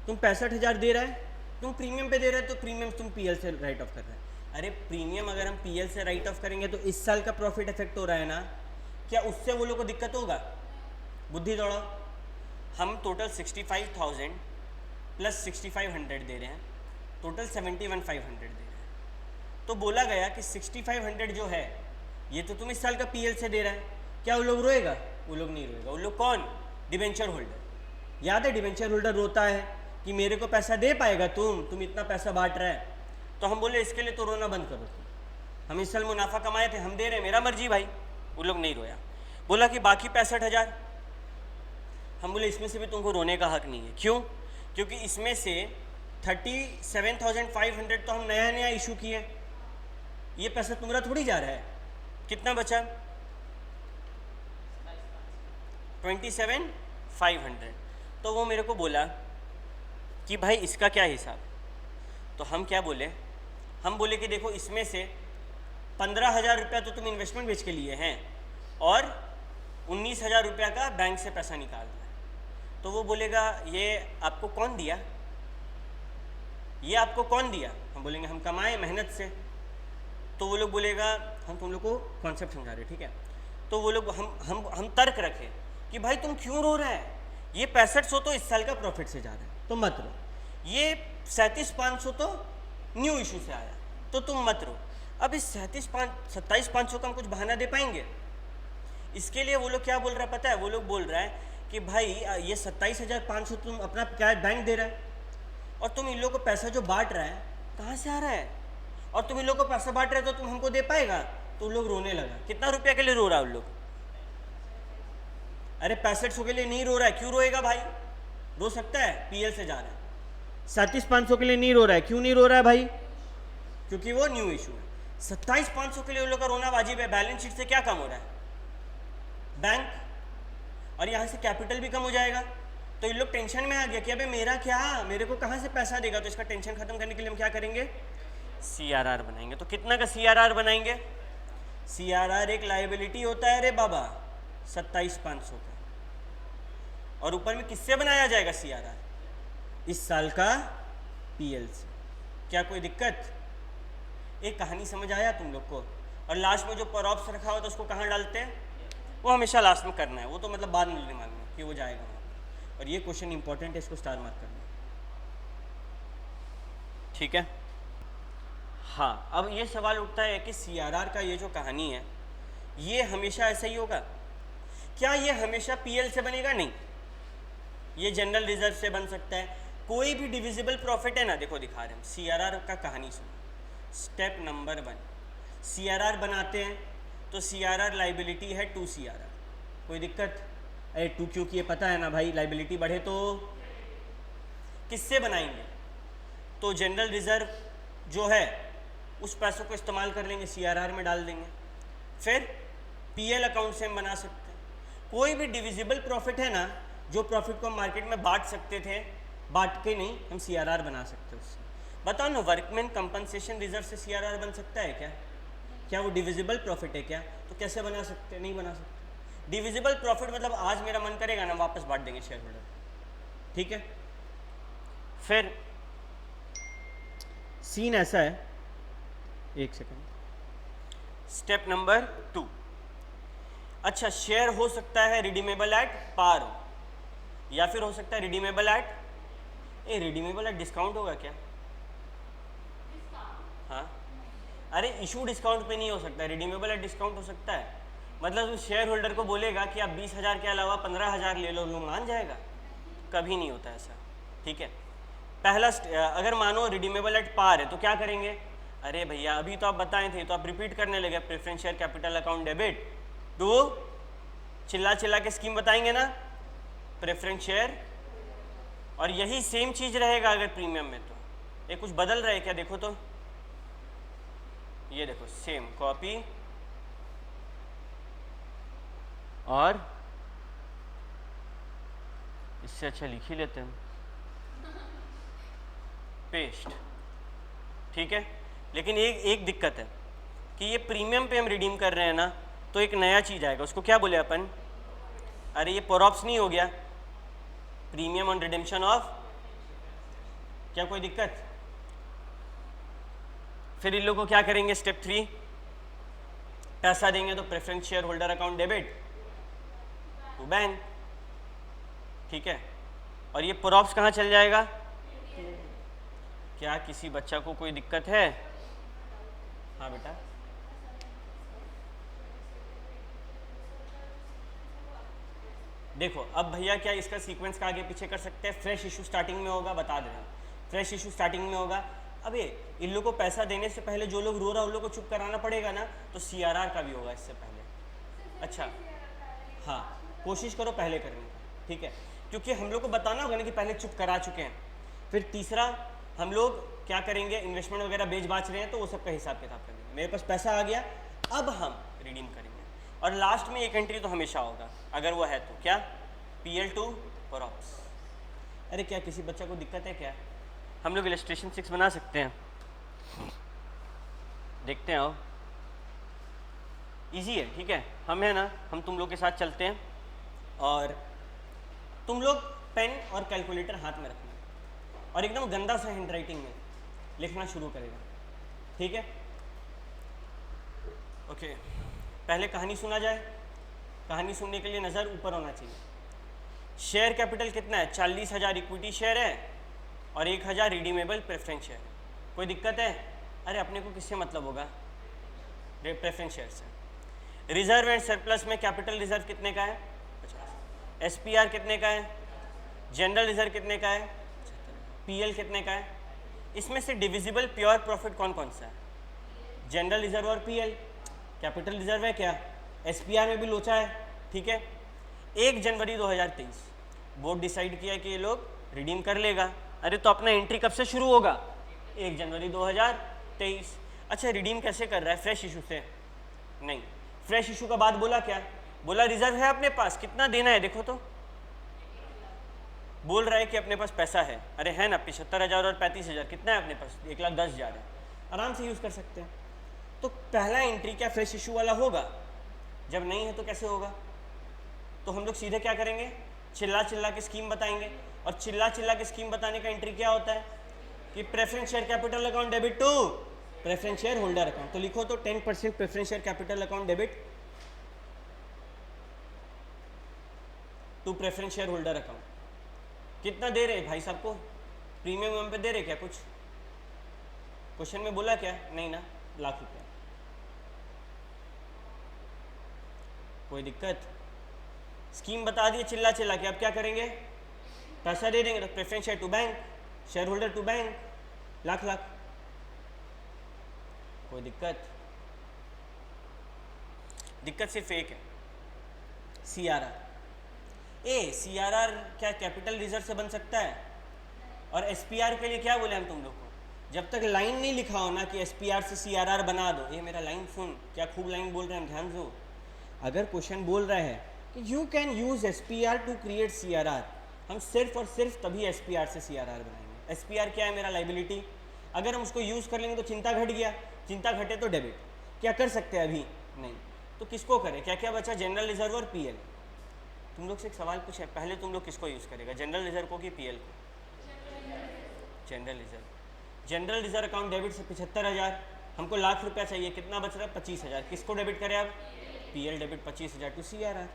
तुम 65,000 दे रहा है, तुम प्रीमियम पे दे रहे हो, तो प्रीमियम तुम पीएल से राइट ऑफ कर रहे हैं। अरे प्रीमियम अगर हम पीएल से राइट ऑफ करेंगे तो इस साल का प्रॉफिट इफेक्ट हो रहा है ना, क्या उससे वो लोग को दिक्कत होगा? बुद्धि दौड़ाओ। हम टोटल 65,000 प्लस 6,500 दे रहे हैं, टोटल 71,500 दे रहे हैं। तो बोला गया कि 6,500 जो है ये तो तुम इस साल का पीएल से दे रहा है, क्या वो लोग रोएगा? वो लोग नहीं रोएगा। वो लोग कौन? Debenture holder. याद है डिवेंचर होल्डर रोता है कि मेरे को पैसा दे पाएगा तुम इतना पैसा बांट रहे है। तो हम बोले इसके लिए तो रोना बंद करो तुम, हम इस साल मुनाफा कमाए थे, हम दे रहे, मेरा मर्जी भाई। वो लोग नहीं रोया। बोला कि बाकी 65,000, हम बोले इसमें से भी तुमको रोने का हक नहीं है। क्यों? क्योंकि इसमें से 37,500 तो हम नया नया इशू किए, ये पैसा तुम्हारा थोड़ी जा रहा है। कितना बचा? 27,500। तो वो मेरे को बोला कि भाई इसका क्या हिसाब? तो हम क्या बोले? हम बोले कि देखो इसमें से 15,000 रुपया तो तुम इन्वेस्टमेंट बेच के लिए हैं और 19,000 रुपया का बैंक से पैसा निकाल रहा है। तो वो बोलेगा ये आपको कौन दिया, ये आपको कौन दिया? हम बोलेंगे हम कमाए मेहनत से। तो वो लोग बोलेगा हम तुम लोग को कॉन्सेप्ट समझा रहे, ठीक है? तो वो लोग हम तर्क रखे कि भाई तुम क्यों रो रहे हैं, ये 6500 तो इस साल का प्रॉफिट से जा रहा है तो मत रो, ये 37,500 तो न्यू इशू से आया तो तुम मत रो। अब इस 27,500 का हम कुछ बहाना दे पाएंगे? इसके लिए वो लोग क्या बोल रहा है पता है? वो लोग बोल रहा है कि भाई ये 27,500 तुम अपना क्या बैंक दे रहा है और तुम इन लोगों को पैसा जो बांट रहा है कहाँ से आ रहा है, और तुम इन लोगों को पैसा बांट रहे हो तो तुम हमको दे पाएगा? तो उन लोग रोने लगा। कितना रुपया के लिए रो रहा है उन लोग? अरे 6500 के लिए नहीं रो रहा है। क्यों रोएगा भाई? रो सकता है, पीएल से जा रहा है। 37,500 के लिए नहीं रो रहा है। क्यों नहीं रो रहा है भाई? क्योंकि वो न्यू इशू है। 27,500 के लिए उन लोग का रोना वाजिब है। बैलेंस शीट से क्या कम हो रहा है? बैंक, और यहाँ से कैपिटल भी कम हो जाएगा। तो इन लोग टेंशन में आ गया कि अबे मेरा क्या, मेरे को कहाँ से पैसा देगा? तो इसका टेंशन खत्म करने के लिए हम क्या करेंगे? सीआरआर बनाएंगे। तो कितना का सीआरआर बनाएंगे? सीआरआर एक लायबिलिटी होता है रे बाबा, 27,500 का, और ऊपर में किससे बनाया जाएगा सीआरआर? इस साल का पीएल से। क्या कोई दिक्कत? एक कहानी समझ आया तुम लोग को? और लास्ट में जो प्रॉप्स रखा होता है उसको कहाँ डालते हैं? वो हमेशा लास्ट में करना है, वो तो मतलब बाद में दिमाग में कि वो जाएगा वहाँ। और ये क्वेश्चन इंपॉर्टेंट है, इसको स्टार मार्क करना, ठीक है? हाँ, अब ये सवाल उठता है कि सीआरआर का ये जो कहानी है ये हमेशा ऐसा ही होगा क्या? ये हमेशा पीएल से बनेगा? नहीं, ये जनरल रिजर्व से बन सकता है। कोई भी डिविजिबल प्रॉफिट है ना, देखो दिखा रहे हैं सीआरआर का कहानी सुनो। स्टेप नंबर 1, सीआरआर बनाते हैं तो सीआरआर लाइबिलिटी है 2 सीआरआर। कोई दिक्कत? अरे 2 क्योंकि ये पता है ना भाई, लाइबिलिटी बढ़े तो किससे बनाएंगे? तो जनरल रिजर्व जो है उस पैसों को इस्तेमाल कर लेंगे, सीआरआर में डाल देंगे। फिर पीएल अकाउंट से हम बना सकते हैं। कोई भी डिविजिबल प्रॉफिट है ना, जो प्रॉफिट को हम मार्केट में बांट सकते थे, बांट के नहीं, हम सीआरआर बना सकते हैं उससे। बताओ ना, वर्कमैन कंपनसेशन रिजर्व से सीआरआर बन सकता है क्या? क्या वो डिविजिबल प्रॉफिट है क्या? तो कैसे बना सकते हैं? नहीं बना सकते। डिविजिबल प्रॉफिट मतलब आज मेरा मन करेगा ना, वापस बांट देंगे शेयर होल्डर, ठीक है? फिर सीन ऐसा है, एक सेकंड, स्टेप नंबर 2, अच्छा शेयर हो सकता है रिडीमेबल एट पार हो, या फिर हो सकता है redeemable eight, redeemable at discount होगा क्या? हाँ, अरे इशू डिस्काउंट पे नहीं हो सकता, रिडीमेबल एट डिस्काउंट हो सकता है। मतलब उस शेयर होल्डर को बोलेगा कि आप 20,000 के अलावा 15,000 ले लो, लोग मान जाएगा? कभी नहीं होता ऐसा, ठीक है? पहला अगर मानो रिडीमेबल एट पार है तो क्या करेंगे? अरे भैया अभी तो आप बताए थे, तो आप रिपीट करने लगे, preference share capital account debit to, चिल्ला चिल्ला के स्कीम बताएंगे ना, प्रेफरेंस शेयर, और यही सेम चीज रहेगा अगर प्रीमियम में। तो ये कुछ बदल रहा है क्या? देखो तो, ये देखो सेम कॉपी और इससे अच्छा लिख ही लेते हैं, पेस्ट, ठीक है। लेकिन एक दिक्कत है कि ये प्रीमियम पे हम रिडीम कर रहे हैं ना, तो एक नया चीज़ आएगा, उसको क्या बोले अपन, अरे ये पॉरऑप्स नहीं हो गया, प्रीमियम ऑन रिडेम्पशन ऑफ, क्या कोई दिक्कत? फिर इन लोगों को क्या करेंगे, स्टेप 3, पैसा देंगे तो preference share holder account debit to bank, ठीक है। और ये पॉरऑप्स कहाँ चल जाएगा? क्या किसी बच्चा को कोई दिक्कत है? हाँ बेटा, देखो अब भैया क्या इसका सीक्वेंस का आगे पीछे कर सकते हैं? फ्रेश इशू स्टार्टिंग में होगा, बता दे रहे हैं, फ्रेश इशू स्टार्टिंग में होगा। अबे इन लोगों को पैसा देने से पहले जो लोग रो रहा है उन लोगों को चुप कराना पड़ेगा ना, तो CRR का भी होगा इससे पहले। अच्छा हाँ, कोशिश करो पहले करने का, ठीक है, क्योंकि हम लोग को बताना होगा ना कि पहले चुप करा चुके हैं। फिर तीसरा, हम लोग क्या करेंगे, इन्वेस्टमेंट वगैरह बेच बाच रहे हैं तो वो सबका हिसाब किताब करेंगे। मेरे पास पैसा आ गया, अब हम रिडीम करेंगे। और लास्ट में एक एंट्री तो हमेशा होगा, अगर वो है तो, क्या, PL टू पॉरऑप्स। अरे क्या किसी बच्चा को दिक्कत है क्या? हम लोग इलस्ट्रेशन 6 बना सकते हैं, देखते हैं, आओ, इजी है, ठीक है। हम है ना, हम तुम लोग के साथ चलते हैं और तुम लोग पेन और कैलकुलेटर हाथ में रखना और एकदम गंदा सा हैंड राइटिंग में लिखना शुरू करेगा, ठीक है। ओके, पहले कहानी सुना जाए। कहानी सुनने के लिए नज़र ऊपर होना चाहिए। शेयर कैपिटल कितना है? 40,000 इक्विटी शेयर है और 1,000 रिडीमेबल प्रेफरेंस शेयर है। कोई दिक्कत है? अरे अपने को किससे मतलब होगा? प्रेफरेंस शेयर से। रिजर्व एंड सरप्लस में कैपिटल रिजर्व कितने का है? 50। SPR कितने का है? जनरल रिजर्व कितने का है? 75। PL कितने का है? इसमें से डिविजिबल प्योर प्रॉफिट कौन कौन सा है? जनरल रिजर्व और PL। कैपिटल रिजर्व है क्या? SPR में भी लोचा है, ठीक है। 1 जनवरी 2023 बोर्ड डिसाइड किया कि ये लोग रिडीम कर लेगा। अरे तो अपना एंट्री कब से शुरू होगा? 1 जनवरी 2023। अच्छा, रिडीम कैसे कर रहा है? फ्रेश इशू से? नहीं, फ्रेश इशू का बाद बोला क्या? बोला रिजर्व है अपने पास, कितना देना है देखो तो। बोल रहा है कि अपने पास पैसा है। अरे है ना, 75,000 और 35,000, कितना है अपने पास? 1,10,000 है, आराम से यूज़ कर सकते हैं। तो पहला एंट्री क्या फ्रेश इशू वाला होगा? जब नहीं है तो कैसे होगा? तो हम लोग सीधे क्या करेंगे, चिल्ला चिल्ला की स्कीम बताएंगे। और चिल्ला चिल्ला की स्कीम बताने का एंट्री क्या होता है कि preference share capital account debit to preference share holder account. तो लिखो तो 10% preference share capital account debit to preference share holder account. कितना दे रहे भाई साहब को? प्रीमियम पे दे रहे क्या? कुछ क्वेश्चन में बोला क्या? नहीं ना, लाख रुपया। कोई दिक्कत? स्कीम बता दिए चिल्ला चिल्ला के। अब क्या करेंगे? पैसा दे देंगे तो preference share to bank, shareholder to bank, lakh lakh. कोई दिक्कत? दिक्कत सिर्फ एक है, CRR। CRR क्या कैपिटल रिजर्व से बन सकता है? और SPR के लिए क्या बोले हम तुम लोग को? जब तक लाइन नहीं लिखा हो ना कि SPR से CRR बना दो। ये मेरा लाइन सुन, क्या खूब लाइन बोल रहे हैं, ध्यान दो। अगर क्वेश्चन बोल रहा है कि you can use SPR to create CRR, हम सिर्फ और सिर्फ तभी SPR से CRR बनाएंगे। SPR क्या है? मेरा लाइबिलिटी। अगर हम उसको यूज़ कर लेंगे तो चिंता घट गया, चिंता घटे तो डेबिट। क्या कर सकते हैं? अभी नहीं, तो किसको करें? क्या क्या बचा? जनरल रिजर्व और PL। तुम लोग से एक सवाल पूछे, पहले तुम लोग किसको यूज़ करेगा, जनरल रिजर्व को कि PL को? General reserve. General reserve account debit से 75,000, हमको लाख रुपया चाहिए, कितना बच रहा है? 25,000। किसको डेबिट करें अब? PL debit 25,000 to CRR।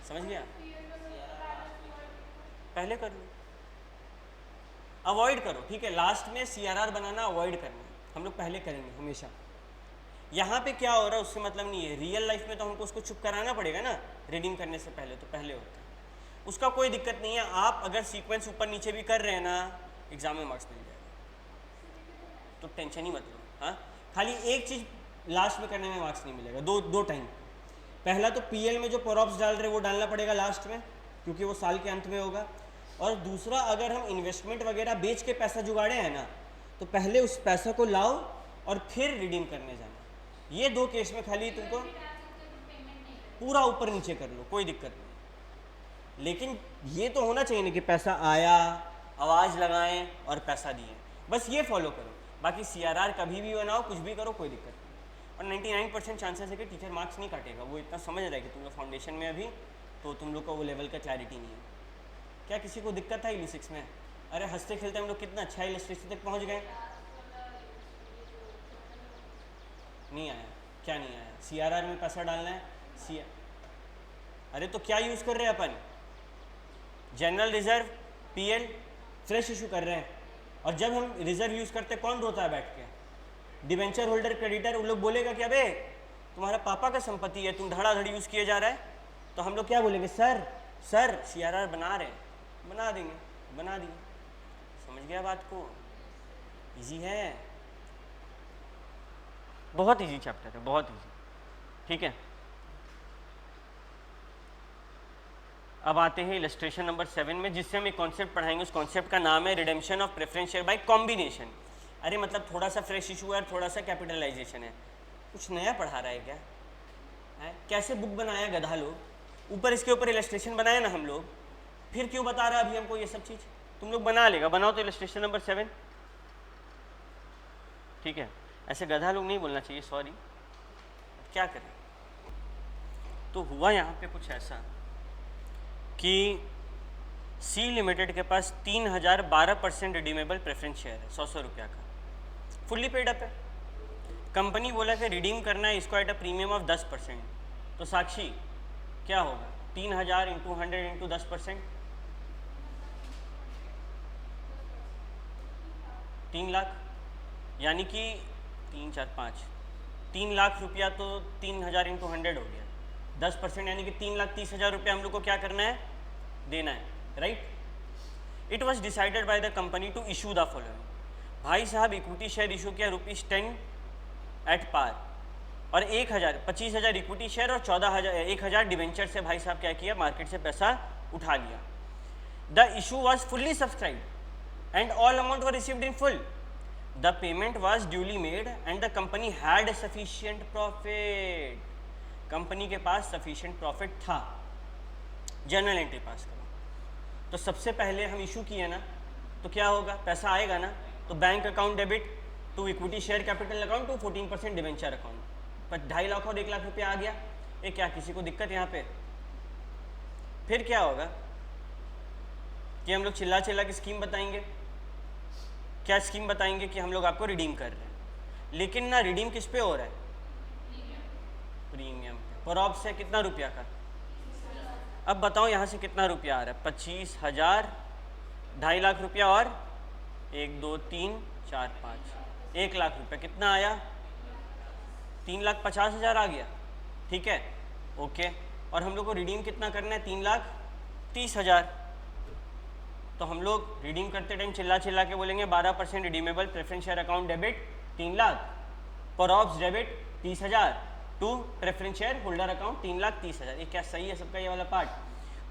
समझ गया? पहले कर लो, अवॉइड करो, ठीक है। लास्ट में CRR बनाना अवॉइड करना, हम लोग पहले करेंगे हमेशा। यहाँ पे क्या हो रहा है उससे मतलब नहीं है। रियल लाइफ में तो हमको उसको चुप कराना पड़ेगा ना, रिडीम करने से पहले, तो पहले होता है। उसका कोई दिक्कत नहीं है, आप अगर सीक्वेंस ऊपर नीचे भी कर रहे हैं ना, एग्जाम में मार्क्स मिल जाएगा, तो टेंशन ही मत लो। हाँ, खाली एक चीज़ लास्ट में करने में मार्क्स नहीं मिलेगा, दो टाइम। पहला तो PL में जो पॉरऑप्स डाल रहे वो डालना पड़ेगा लास्ट में, क्योंकि वो साल के अंत में होगा। और दूसरा, अगर हम इन्वेस्टमेंट वगैरह बेच के पैसा जुगाड़े हैं ना, तो पहले उस पैसा को लाओ और फिर रिडीम करने जाना। ये 2 केस में खाली तुमको पूरा ऊपर नीचे कर लो, कोई दिक्कत नहीं। लेकिन ये तो होना चाहिए ना कि पैसा आया, आवाज़ लगाएं और पैसा दिए, बस ये फॉलो करो। बाकी CRR कभी भी बनाओ, कुछ भी करो, कोई दिक्कत नहीं। और 99% चांसेस है कि टीचर मार्क्स नहीं काटेगा, वो इतना समझ रहा है कि तुम लोग फाउंडेशन में अभी, तो तुम लोग को वो लेवल का क्लैरिटी नहीं है। क्या किसी को दिक्कत था इलिसिक्स में? अरे हंसते खेलते हम लोग कितना अच्छा इलस्ट्रेशन तक पहुँच गए। नहीं आया? क्या नहीं आया? CRR में पैसा डालना है। अरे तो क्या यूज़ कर रहे हैं अपन? General reserve, PL, fresh issue कर रहे हैं। और जब हम रिजर्व यूज़ करते कौन रोता है बैठ के? Debenture holder, creditor. उन लोग बोलेगा कि अबे तुम्हारा पापा का संपत्ति है, तुम धड़ाधड़ी यूज़ किए जा रहा है। तो हम लोग क्या बोलेंगे? सर CRR बना रहे हैं, बना देंगे, बना दिए। समझ गया बात को? इजी है, बहुत इजी चैप्टर है, बहुत इजी। ठीक है, अब आते हैं इलस्ट्रेशन नंबर 7 में, जिससे हम एक कॉन्सेप्ट पढ़ाएंगे। उस कॉन्सेप्ट का नाम है redemption of preference share bye combination. अरे मतलब थोड़ा सा फ्रेश इशू है और थोड़ा सा कैपिटलाइजेशन है। कुछ नया पढ़ा रहा है क्या? है कैसे बुक बनाया गधा लोग, ऊपर इसके ऊपर इलस्ट्रेशन बनाया ना हम लोग, फिर क्यों बता रहा है अभी हमको ये सब चीज़? तुम लोग बना लेगा, बनाओ तो इलस्ट्रेशन नंबर 7। ठीक है, ऐसे गधा लोग नहीं बोलना चाहिए, सॉरी। क्या करें? तो हुआ यहाँ पे कुछ ऐसा कि सी लिमिटेड के पास 3012% रिडीमेबल प्रेफरेंस शेयर है, 100 रुपया का, फुल्ली पेड अप है। कंपनी बोला कि रिडीम करना है इसको एट अ प्रीमियम ऑफ 10%। तो साक्षी क्या होगा? 3000 इंटू 100 इंटू 10%, 3 लाख, यानी कि 3 4 5 3 लाख रुपया। तो 3000 इंटू 100 हो गया, 10% यानी कि 3,30,000 रुपया हम लोग को क्या करना है? देना है, right. It was decided by the company to issue the following. भाई साहब इक्विटी शेयर इशू किया ₹10 एट पार, और 25,000 इक्विटी शेयर और 1,000 डिवेंचर से भाई साहब क्या किया? मार्केट से पैसा उठा लिया। The issue was fully subscribed and all amount were received in full. The payment was duly made and the company had sufficient profit. Company के पास सफिशिएंट प्रॉफिट था। जर्नल एंट्री पास करो। तो सबसे पहले हम इशू किए ना, तो क्या होगा? पैसा आएगा ना, तो bank account debit to equity share capital account to 14% debenture account, पर 2.5 लाख और 1 लाख रुपया आ गया। ये क्या किसी को दिक्कत यहाँ पे? फिर क्या होगा कि हम लोग चिल्ला की स्कीम बताएंगे। क्या स्कीम बताएंगे? कि हम लोग आपको रिडीम कर रहे हैं, लेकिन ना रिडीम किस पे हो रहा है? प्रीमियम। पर से कितना रुपया का? अब बताओ यहाँ से कितना रुपया आ रहा है? 25,000, 2.5 लाख रुपया और 1 2 3 4 5 1 लाख रुपया। कितना आया? 3,50,000 आ गया। ठीक है, ओके। और हम लोग को रिडीम कितना करना है? 3,30,000। तो हम लोग रिडीम करते टाइम चिल्ला के बोलेंगे 12% redeemable preference share account debit 3 lakh, पर ऑप्स debit 30,000 to preference share holder account 3,30,000। ये क्या सही है सबका ये वाला पार्ट?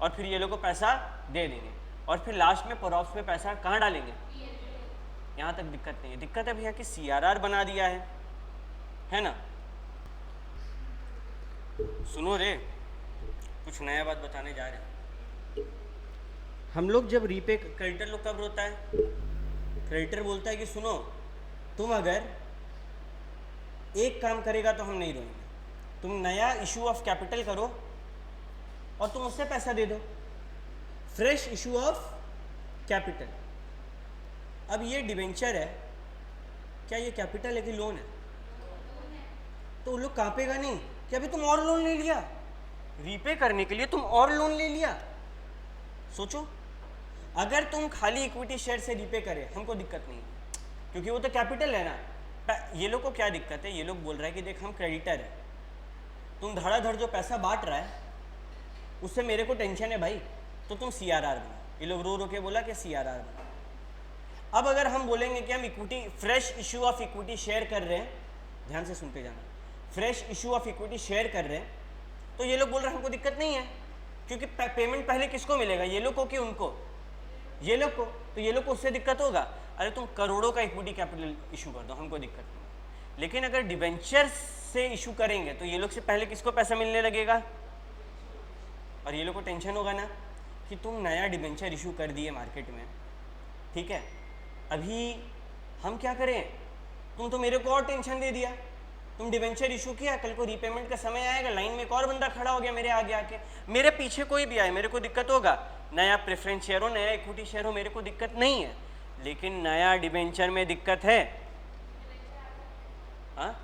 और फिर ये लोग को पैसा दे देंगे, और फिर लास्ट में परऑप्स में पैसा कहाँ डालेंगे? यहाँ तक दिक्कत नहीं है। दिक्कत है भैया कि CRR बना दिया है ना। सुनो रे, कुछ नया बात बताने जा रहे हैं। हम लोग जब रीपे, क्रेडिटर लोग कब रोता है? क्रेडिटर बोलता है कि सुनो, तुम अगर एक काम करेगा तो हम नहीं रोएंगे, तुम नया इशू ऑफ कैपिटल करो और तुम उससे पैसा दे दो, फ्रेश इशू ऑफ कैपिटल। अब ये डिवेंचर है, क्या ये कैपिटल है कि लोन है? तो उन लोग कांपेगा नहीं कि अभी तुम और लोन ले लिया, रीपे करने के लिए तुम और लोन ले लिया। सोचो, अगर तुम खाली इक्विटी शेयर से रीपे करे हमको दिक्कत नहीं, क्योंकि वो तो कैपिटल है ना। ये लोग को क्या दिक्कत है? ये लोग बोल रहा है कि देख हम क्रेडिटर है, तुम धड़ाधड़ जो पैसा बांट रहा है उससे मेरे को टेंशन है भाई, तो तुम CRR बना। ये लोग रो के बोला कि CRR बना। अब अगर हम बोलेंगे कि हम equity fresh issue of equity share कर रहे हैं, ध्यान से सुनते जाना, fresh issue of equity share कर रहे हैं, तो ये लोग बोल रहे हैं हमको दिक्कत नहीं है, क्योंकि पेमेंट पहले किसको मिलेगा? ये लोग को कि उनको? ये लोग को। तो ये लोग को उससे दिक्कत होगा। अरे तुम करोड़ों का इक्विटी कैपिटल इशू कर दो, हमको दिक्कत नहीं। लेकिन अगर डिवेंचर से इशू करेंगे तो ये लोग से पहले किसको पैसा मिलने लगेगा? और ये लोग को टेंशन होगा ना कि तुम नया डिबेंचर इशू कर दिए मार्केट में, ठीक है, अभी हम क्या करें, तुम तो मेरे को और टेंशन दे दिया, तुम डिबेंचर इशू किया, कल को रीपेमेंट का समय आएगा, लाइन में एक और बंदा खड़ा हो गया मेरे आगे आके, मेरे पीछे कोई भी आए मेरे को दिक्कत होगा, नया प्रेफरेंस शेयर हो, नया इक्विटी शेयर हो, मेरे को दिक्कत नहीं है, लेकिन नया डिबेंचर में दिक्कत है। हाँ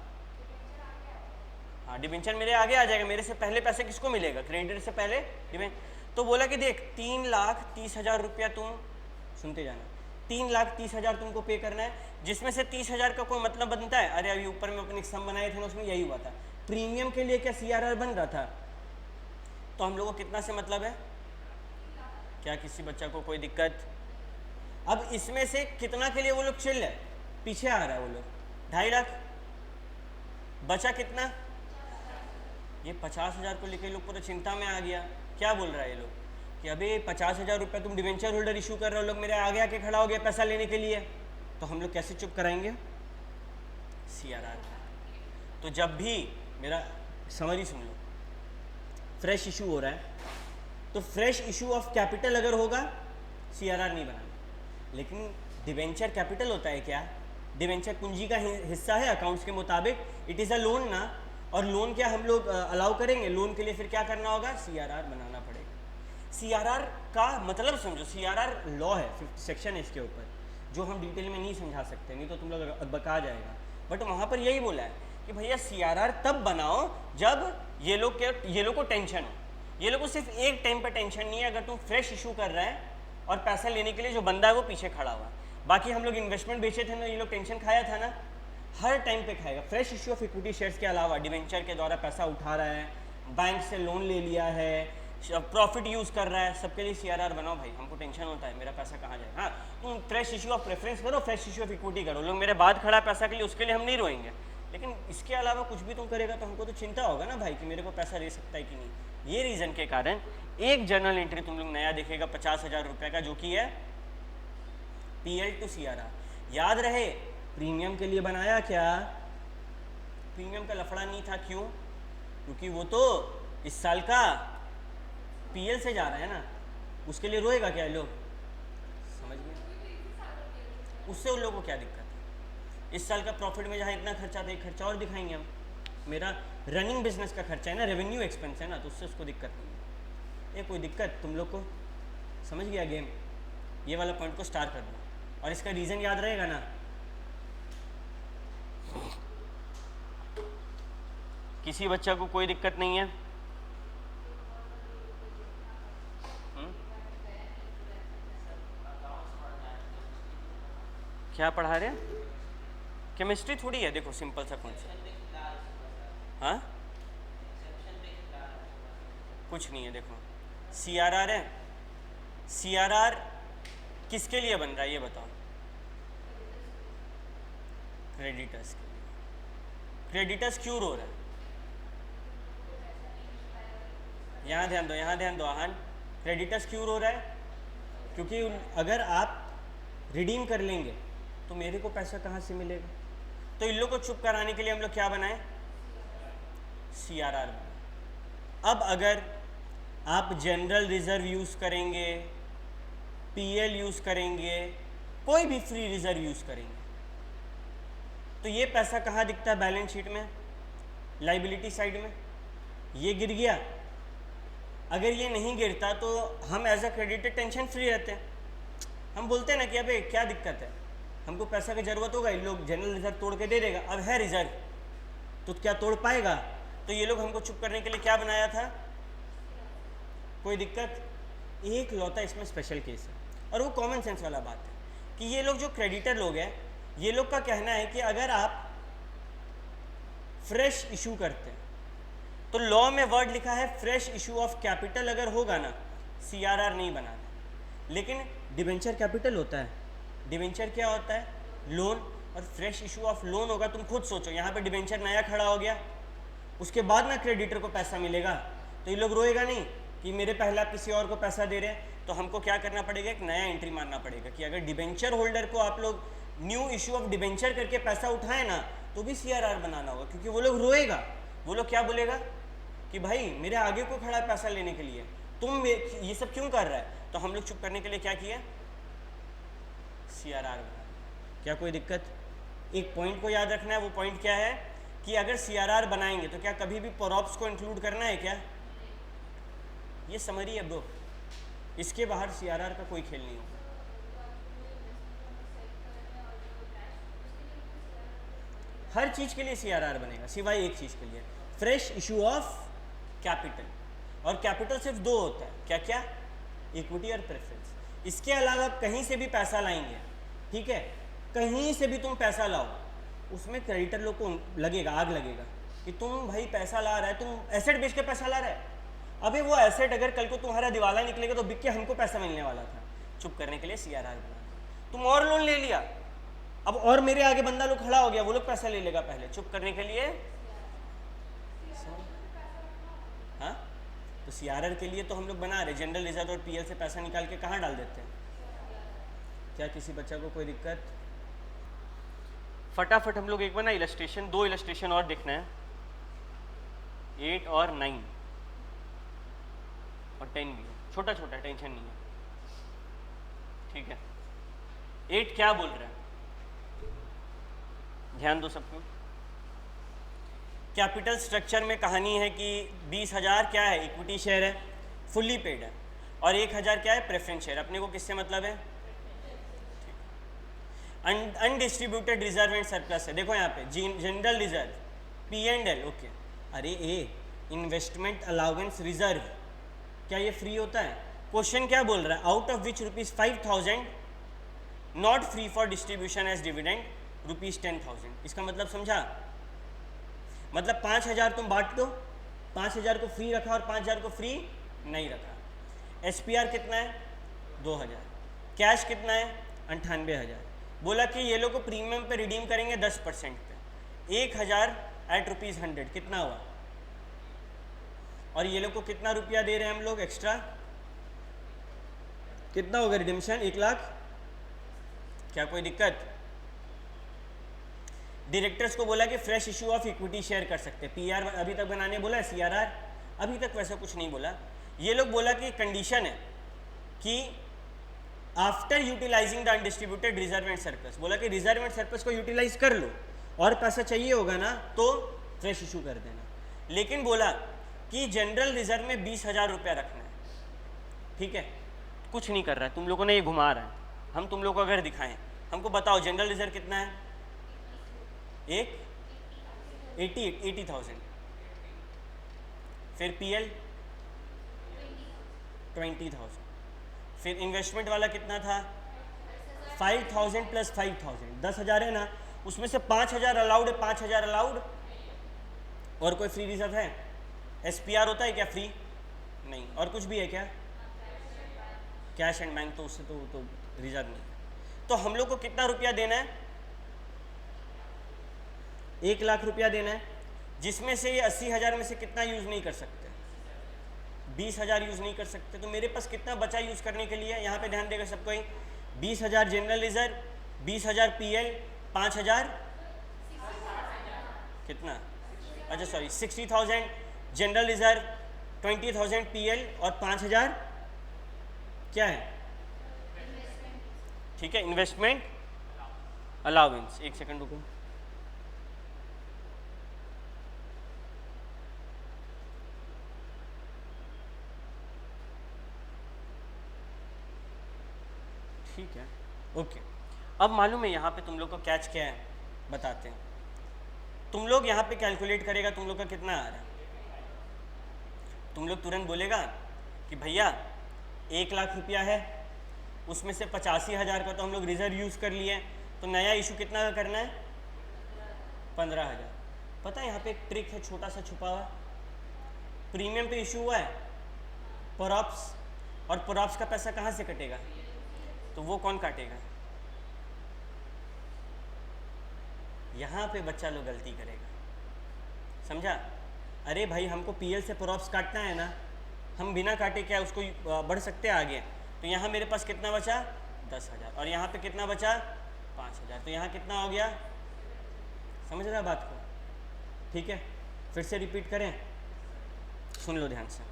हाँ, डिबेंचर मेरे आगे आ जाएगा, मेरे से पहले पैसे किसको मिलेगा, क्रेडिटर से पहले डिबेंचर। तो बोला कि देख 3,30,000 रुपया, तुम सुनते जाना, 3,30,000 तुमको पे करना है, जिसमें से 30,000 का कोई मतलब बनता है, अरे अभी ऊपर में अपने सम बनाए थे ना, उसमें यही हुआ था, प्रीमियम के लिए क्या CRR बन रहा था, तो हम लोगों को कितना से मतलब है, क्या किसी बच्चा को कोई दिक्कत। अब इसमें से कितना के लिए वो लोग चिल है, पीछे आ रहा है वो लोग, 2.5 लाख बचा, कितना, ये 50,000 को लेकर लोग पूरा चिंता में आ गया। क्या बोल रहा है ये लोग कि अभी 50,000 रुपये तुम डिवेंचर होल्डर इशू कर रहे हो, लोग मेरे आगे आके खड़ा हो गया पैसा लेने के लिए, तो हम लोग कैसे चुप कराएंगे, CRR। तो जब भी मेरा समरी सुन लो, फ्रेश इशू हो रहा है, तो फ्रेश इशू ऑफ कैपिटल अगर होगा CRR नहीं बनाना, लेकिन डिवेंचर कैपिटल होता है क्या, डिवेंचर पूंजी का हिस्सा है अकाउंट्स के मुताबिक, इट इज़ अ लोन ना, और लोन क्या हम लोग अलाउ करेंगे, लोन के लिए फिर क्या करना होगा, CRR बनाना पड़ेगा। CRR का मतलब समझो, CRR लॉ है, 50 सेक्शन है इसके ऊपर, जो हम डिटेल में नहीं समझा सकते, नहीं तो तुम लोग बका जाएगा, बट वहाँ पर यही बोला है कि भैया CRR तब बनाओ जब ये लोग को टेंशन हो, ये लोग को सिर्फ एक टाइम पर टेंशन नहीं है, अगर तुम फ्रेश इशू कर रहे हैं और पैसा लेने के लिए जो बंदा है वो पीछे खड़ा हुआ, बाकी हम लोग इन्वेस्टमेंट बेचे थे ना, ये लोग टेंशन खाया था ना, हर टाइम पे खाएगा। Fresh issue of equity shares के अलावा डिवेंचर के द्वारा पैसा उठा रहा है, बैंक से लोन ले लिया है, प्रॉफिट यूज़ कर रहा है, सबके लिए CRR बनाओ भाई, हमको टेंशन होता है मेरा पैसा कहाँ जाए। हाँ, तुम फ्रेश इशू ऑफ प्रेफरेंस करो, फ्रेश इशू ऑफ इक्विटी करो, लोग मेरे बाद खड़ा पैसा के लिए, उसके लिए हम नहीं रोएंगे, लेकिन इसके अलावा कुछ भी तुम करेगा तो हमको तो चिंता होगा ना भाई कि मेरे को पैसा दे सकता है कि नहीं। ये रीज़न के कारण एक जर्नल एंट्री तुम लोग नया देखेगा 50,000 रुपये का, जो कि है PL to CRR। याद रहे प्रीमियम के लिए बनाया क्या, प्रीमियम का लफड़ा नहीं था, क्यों, क्योंकि वो तो इस साल का PL से जा रहा है ना, उसके लिए रोएगा क्या लोग, समझ गए, उससे उन लोगों को क्या दिक्कत है। इस साल का प्रॉफिट में जहाँ इतना खर्चा था, एक खर्चा और दिखाएंगे हम, मेरा रनिंग बिजनेस का खर्चा है ना, रेवेन्यू एक्सपेंस है ना, तो उससे उसको दिक्कत नहीं है। ये कोई दिक्कत तुम लोग को समझ गया गेम, ये वाला पॉइंट को स्टार कर दो, और इसका रीज़न याद रहेगा ना, किसी बच्चा को कोई दिक्कत नहीं है, क्या पढ़ा रहे हैं, केमिस्ट्री थोड़ी है, देखो सिंपल सा कॉन्सेप्ट, हाँ कुछ नहीं है, देखो CRR है, CRR किसके लिए बन रहा है ये बताओ, क्रेडिटर्स के लिए। क्रेडिटर्स क्यों रो रहा है, यहाँ ध्यान दो आहन, क्रेडिटर्स क्यों रो रहा है, क्योंकि अगर आप रिडीम कर लेंगे तो मेरे को पैसा कहाँ से मिलेगा, तो इन लोग को चुप कराने के लिए हम लोग क्या बनाए, CRR बनाए। अब अगर आप जनरल रिजर्व यूज़ करेंगे, PL यूज़ करेंगे, कोई भी फ्री रिजर्व यूज़ करेंगे, तो ये पैसा कहाँ दिखता है बैलेंस शीट में, लाइबिलिटी साइड में, ये गिर गया। अगर ये नहीं गिरता तो हम as a creditor tension free रहते हैं, हम बोलते हैं ना कि अबे क्या दिक्कत है, हमको पैसा की ज़रूरत होगा, इन लोग जनरल रिजर्व तोड़ के दे देगा, अब है रिजर्व तो क्या तोड़ पाएगा, तो ये लोग हमको चुप करने के लिए क्या बनाया था, कोई दिक्कत। एक लौता इसमें स्पेशल केस है, और वो कॉमन सेंस वाला बात है कि ये लोग जो क्रेडिटर लोग हैं, ये लोग का कहना है कि अगर आप फ्रेश इशू करते हैं, तो लॉ में वर्ड लिखा है फ्रेश इशू ऑफ कैपिटल अगर होगा ना, CRR नहीं बनाना, लेकिन डिवेंचर कैपिटल होता है, डिवेंचर क्या होता है, लोन, और फ्रेश इशू ऑफ लोन होगा। तुम खुद सोचो, यहाँ पे डिवेंचर नया खड़ा हो गया, उसके बाद ना क्रेडिटर को पैसा मिलेगा, तो ये लोग रोएगा नहीं कि मेरे पहले आप किसी और को पैसा दे रहे हैं, तो हमको क्या करना पड़ेगा, एक नया एंट्री मारना पड़ेगा कि अगर डिवेंचर होल्डर को आप लोग न्यू इशू ऑफ डिवेंचर करके पैसा उठाए ना, तो भी CRR बनाना होगा, क्योंकि वो लोग रोएगा, वो लोग क्या बोलेगा कि भाई मेरे आगे को खड़ा पैसा लेने के लिए, तुम ये सब क्यों कर रहा है, तो हम लोग चुप करने के लिए क्या किया, CRR बना दिया। क्या कोई दिक्कत? एक पॉइंट को याद रखना है, वो पॉइंट क्या है कि अगर CRR बनाएंगे तो क्या कभी भी प्रॉप्स को इंक्लूड करना है क्या, ये समरी है ब्रो, इसके बाहर CRR का कोई खेल नहीं होगा। हर चीज़ के लिए CRR बनेगा सिवाय एक चीज़ के लिए, फ्रेश इशू ऑफ कैपिटल, और कैपिटल सिर्फ दो होता है, क्या क्या, इक्विटी और प्रेफरेंस। इसके अलावा कहीं से भी पैसा लाएंगे, ठीक है, कहीं से भी तुम पैसा लाओ, उसमें क्रेडिटर लोग को लगेगा, आग लगेगा कि तुम भाई पैसा ला रहा है, तुम एसेट बेच के पैसा ला रहा है। अबे वो एसेट अगर कल को तुम्हारा दिवाला निकलेगा तो बिक के हमको पैसा मिलने वाला था। चुप करने के लिए CRR बना, तुम और लोन ले लिया, अब और मेरे आगे बंदा लोग खड़ा हो गया, वो लोग पैसा ले लेगा पहले, चुप करने के लिए। हाँ, तो CRR के लिए तो हम लोग बना रहे, जनरल रिजर्व और PL से पैसा निकाल के कहाँ डाल देते हैं। क्या किसी बच्चा को कोई दिक्कत? फटाफट हम लोग एक बार ना इलस्ट्रेशन, 2 इलस्ट्रेशन और देखना है, 8 और 9 और 10 भी है, छोटा छोटा, टेंशन नहीं है, ठीक है। 8 क्या बोल रहा है, ध्यान दो सबको। कैपिटल स्ट्रक्चर में कहानी है कि 20,000 क्या है, इक्विटी शेयर है, फुल्ली पेड है, और 1,000 क्या है, प्रेफरेंस शेयर। अपने को किससे मतलब है, अनडिस्ट्रीब्यूटेड रिजर्व एंड सरप्लस है। देखो यहाँ पे जनरल रिजर्व, P&L, ओके। अरे इन्वेस्टमेंट अलाउंस रिजर्व, क्या ये फ्री होता है? क्वेश्चन क्या बोल रहा है, out of which ₹5,000 not free for distribution as dividend ₹10,000। इसका मतलब समझा, मतलब 5,000 तुम बांट दो, 5,000 को फ्री रखा और 5,000 को फ्री नहीं रखा। SPR कितना है, 2,000। कैश कितना है, 98,000। बोला कि ये लोग को प्रीमियम पे रिडीम करेंगे 10% पे, 1,000 एट ₹100, कितना हुआ, और ये लोग को कितना रुपया दे रहे हैं हम लोग एक्स्ट्रा, कितना होगा रिडीम्शन, 1,00,000। क्या कोई दिक्कत? डायरेक्टर्स को बोला कि fresh issue of equity share कर सकते हैं, PR अभी तक बनाने बोला है, CRR अभी तक वैसा कुछ नहीं बोला। ये लोग बोला कि कंडीशन है कि after utilising the undistributed reserve and surplus, बोला कि रिजर्व एंड सरप्लस को यूटिलाइज कर लो और पैसा चाहिए होगा ना तो फ्रेश इशू कर देना। लेकिन बोला कि जनरल रिजर्व में 20,000 रुपया रखना है, ठीक है, कुछ नहीं कर रहा है, तुम लोगों ने ये घुमा रहा है। हम तुम लोग को अगर दिखाएं, हमको बताओ जनरल रिजर्व कितना है, 80,000, फिर PL 20,000, फिर इन्वेस्टमेंट वाला कितना था, 5,000 प्लस 5,000, 10,000 है ना, उसमें से 5,000 अलाउड है, 5,000 अलाउड, और कोई फ्री रिजर्व है, SPR होता है क्या फ्री, नहीं, और कुछ भी है क्या, कैश एंड बैंक, तो उससे तो रिजर्व नहीं है। तो हम लोग को कितना रुपया देना है, 1,00,000 रुपया देना है, जिसमें से ये 80,000 में से कितना यूज़ नहीं कर सकते, 20,000 यूज़ नहीं कर सकते। तो मेरे पास कितना बचा यूज़ करने के लिए, यहाँ पे ध्यान देगा सबको ही, 20,000 जनरल रिजर्व, 20,000 PL, 5,000 कितना, अच्छा सॉरी 60,000 जनरल रिजर्व, 20,000 PL और 5,000 क्या है, ठीक है, इन्वेस्टमेंट अलाउंस। एक सेकंड रुको, ठीक है, ओके। अब मालूम है यहाँ पे तुम लोग को कैच क्या है, बताते हैं। तुम लोग यहाँ पे कैलकुलेट करेगा, तुम लोग का कितना आ रहा है, तुम लोग तुरंत बोलेगा कि भैया 1,00,000 रुपया है, उसमें से 85,000 का तो हम लोग रिजर्व यूज़ कर लिए, तो नया इशू कितना का करना है, 15,000। पता है यहाँ पे एक ट्रिक है छोटा सा छुपा हुआ, प्रीमियम पे इशू हुआ है प्रॉप्स, और प्रॉप्स का पैसा कहाँ से कटेगा, तो वो कौन काटेगा, यहाँ पे बच्चा लोग गलती करेगा, समझा। अरे भाई हमको PL से प्रॉप्स काटना है ना, हम बिना काटे क्या उसको बढ़ सकते हैं आगे, तो यहाँ मेरे पास कितना बचा, 10,000, और यहाँ पे कितना बचा, 5,000, तो यहाँ कितना हो गया, समझ रहा बात को, ठीक है। फिर से रिपीट करें, सुन लो ध्यान से।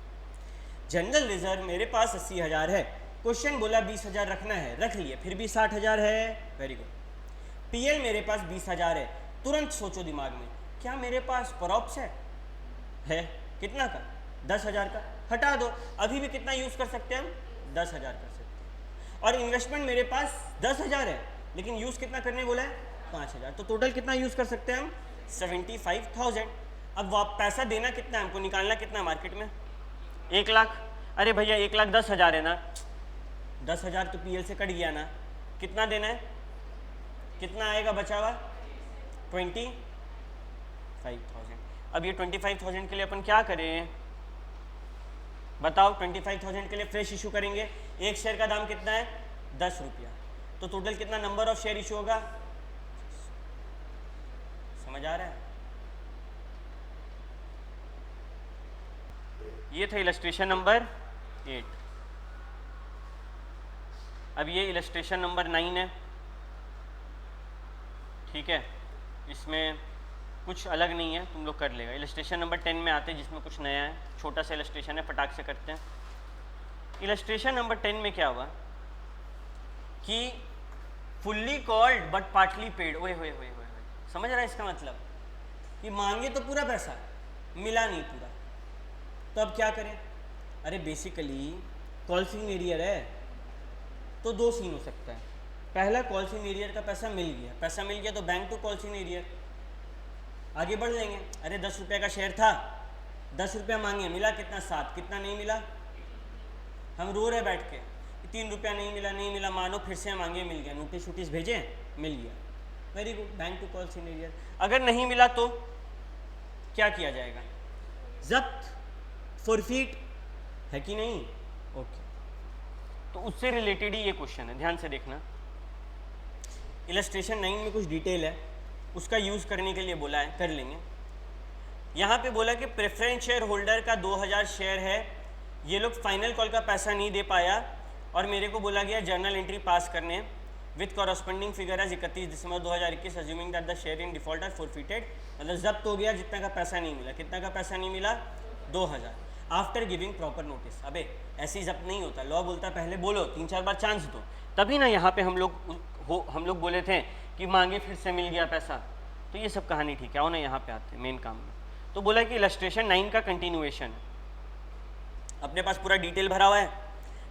जनरल रिजर्व मेरे पास 80,000 है, क्वेश्चन बोला 20,000 रखना है, रख लिए, फिर भी 60,000 है, वेरी गुड। पीएल मेरे पास 20,000 है, तुरंत सोचो दिमाग में, क्या मेरे पास प्रॉप्स है कितना का? 10,000 का, हटा दो, अभी भी कितना यूज कर सकते हैं हम? 10,000 कर सकते हैं। और इन्वेस्टमेंट मेरे पास 10,000 है, लेकिन यूज कितना करने बोला है? 5,000, तो टोटल कितना यूज कर सकते हैं हम? 75,000। अब पैसा देना कितना है हमको, निकालना कितना मार्केट में? 1 लाख। अरे भैया 1,10,000 है ना, 10,000 तो पीएल से कट गया ना, कितना देना है? कितना आएगा बचा हुआ? 25,000। अब ये 25,000 के लिए अपन क्या करें बताओ? 25,000 के लिए फ्रेश इशू करेंगे, एक शेयर का दाम कितना है? 10 रुपया, तो टोटल कितना नंबर ऑफ शेयर इशू होगा? समझ आ रहा है? ये था इलस्ट्रेशन नंबर 8। अब ये इलस्ट्रेशन नंबर 9 है, ठीक है, इसमें कुछ अलग नहीं है, तुम लोग कर लेगा। इलस्ट्रेशन नंबर 10 में आते हैं जिसमें कुछ नया है, छोटा सा इलस्ट्रेशन है, फटाक से करते हैं। इलस्ट्रेशन नंबर 10 में क्या हुआ कि fully called but partly paid. ओए होए होए होए, समझ रहा है इसका मतलब? कि मांगे तो पूरा पैसा, मिला नहीं पूरा, तो अब क्या करें? अरे बेसिकली कॉल सीन एरियर है, तो 2 सीन हो सकता है। पहला, कॉल सीन एरियर का पैसा मिल गया, पैसा मिल गया तो bank to call in arrear, आगे बढ़ लेंगे। अरे 10 रुपये का शेयर था, 10 रुपया मांगे, मिला कितना? 7, कितना नहीं मिला? हम रो रहे बैठ के, 3 रुपया नहीं मिला, नहीं मिला, मानो फिर से मांगे, मिल गया, नोटिस वोटिस भेजे, मिल गया, very good, bank to call in arrear. अगर नहीं मिला तो क्या किया जाएगा? जब्त, फॉरफिट, है कि नहीं? ओके, तो उससे रिलेटेड ही ये क्वेश्चन है, ध्यान से देखना। इलस्ट्रेशन 9 में कुछ डिटेल है, उसका यूज करने के लिए बोला है, कर लेंगे। यहाँ पे बोला कि प्रेफरेंस शेयर होल्डर का 2000 शेयर है, ये लोग फाइनल कॉल का पैसा नहीं दे पाया और मेरे को बोला गया जर्नल एंट्री पास करने with corresponding figure as 31 December 2021 assuming that the share in default are forfeited. मतलब जब्त हो गया, जितना का पैसा नहीं मिला। कितना का पैसा नहीं मिला? 2000, आफ्टर गिविंग प्रॉपर नोटिस। अबे ऐसे जब्त नहीं होता, लॉ बोलता पहले बोलो, 3-4 बार चांस दो, तभी ना यहाँ पे हम लोग बोले थे कि मांगे फिर से मिल गया पैसा। तो ये सब कहानी ठीक है, आओ ना यहाँ पे आते हैं मेन काम में। तो बोला कि इलस्ट्रेशन 9 का कंटिन्यूएशन, अपने पास पूरा डिटेल भरा हुआ है,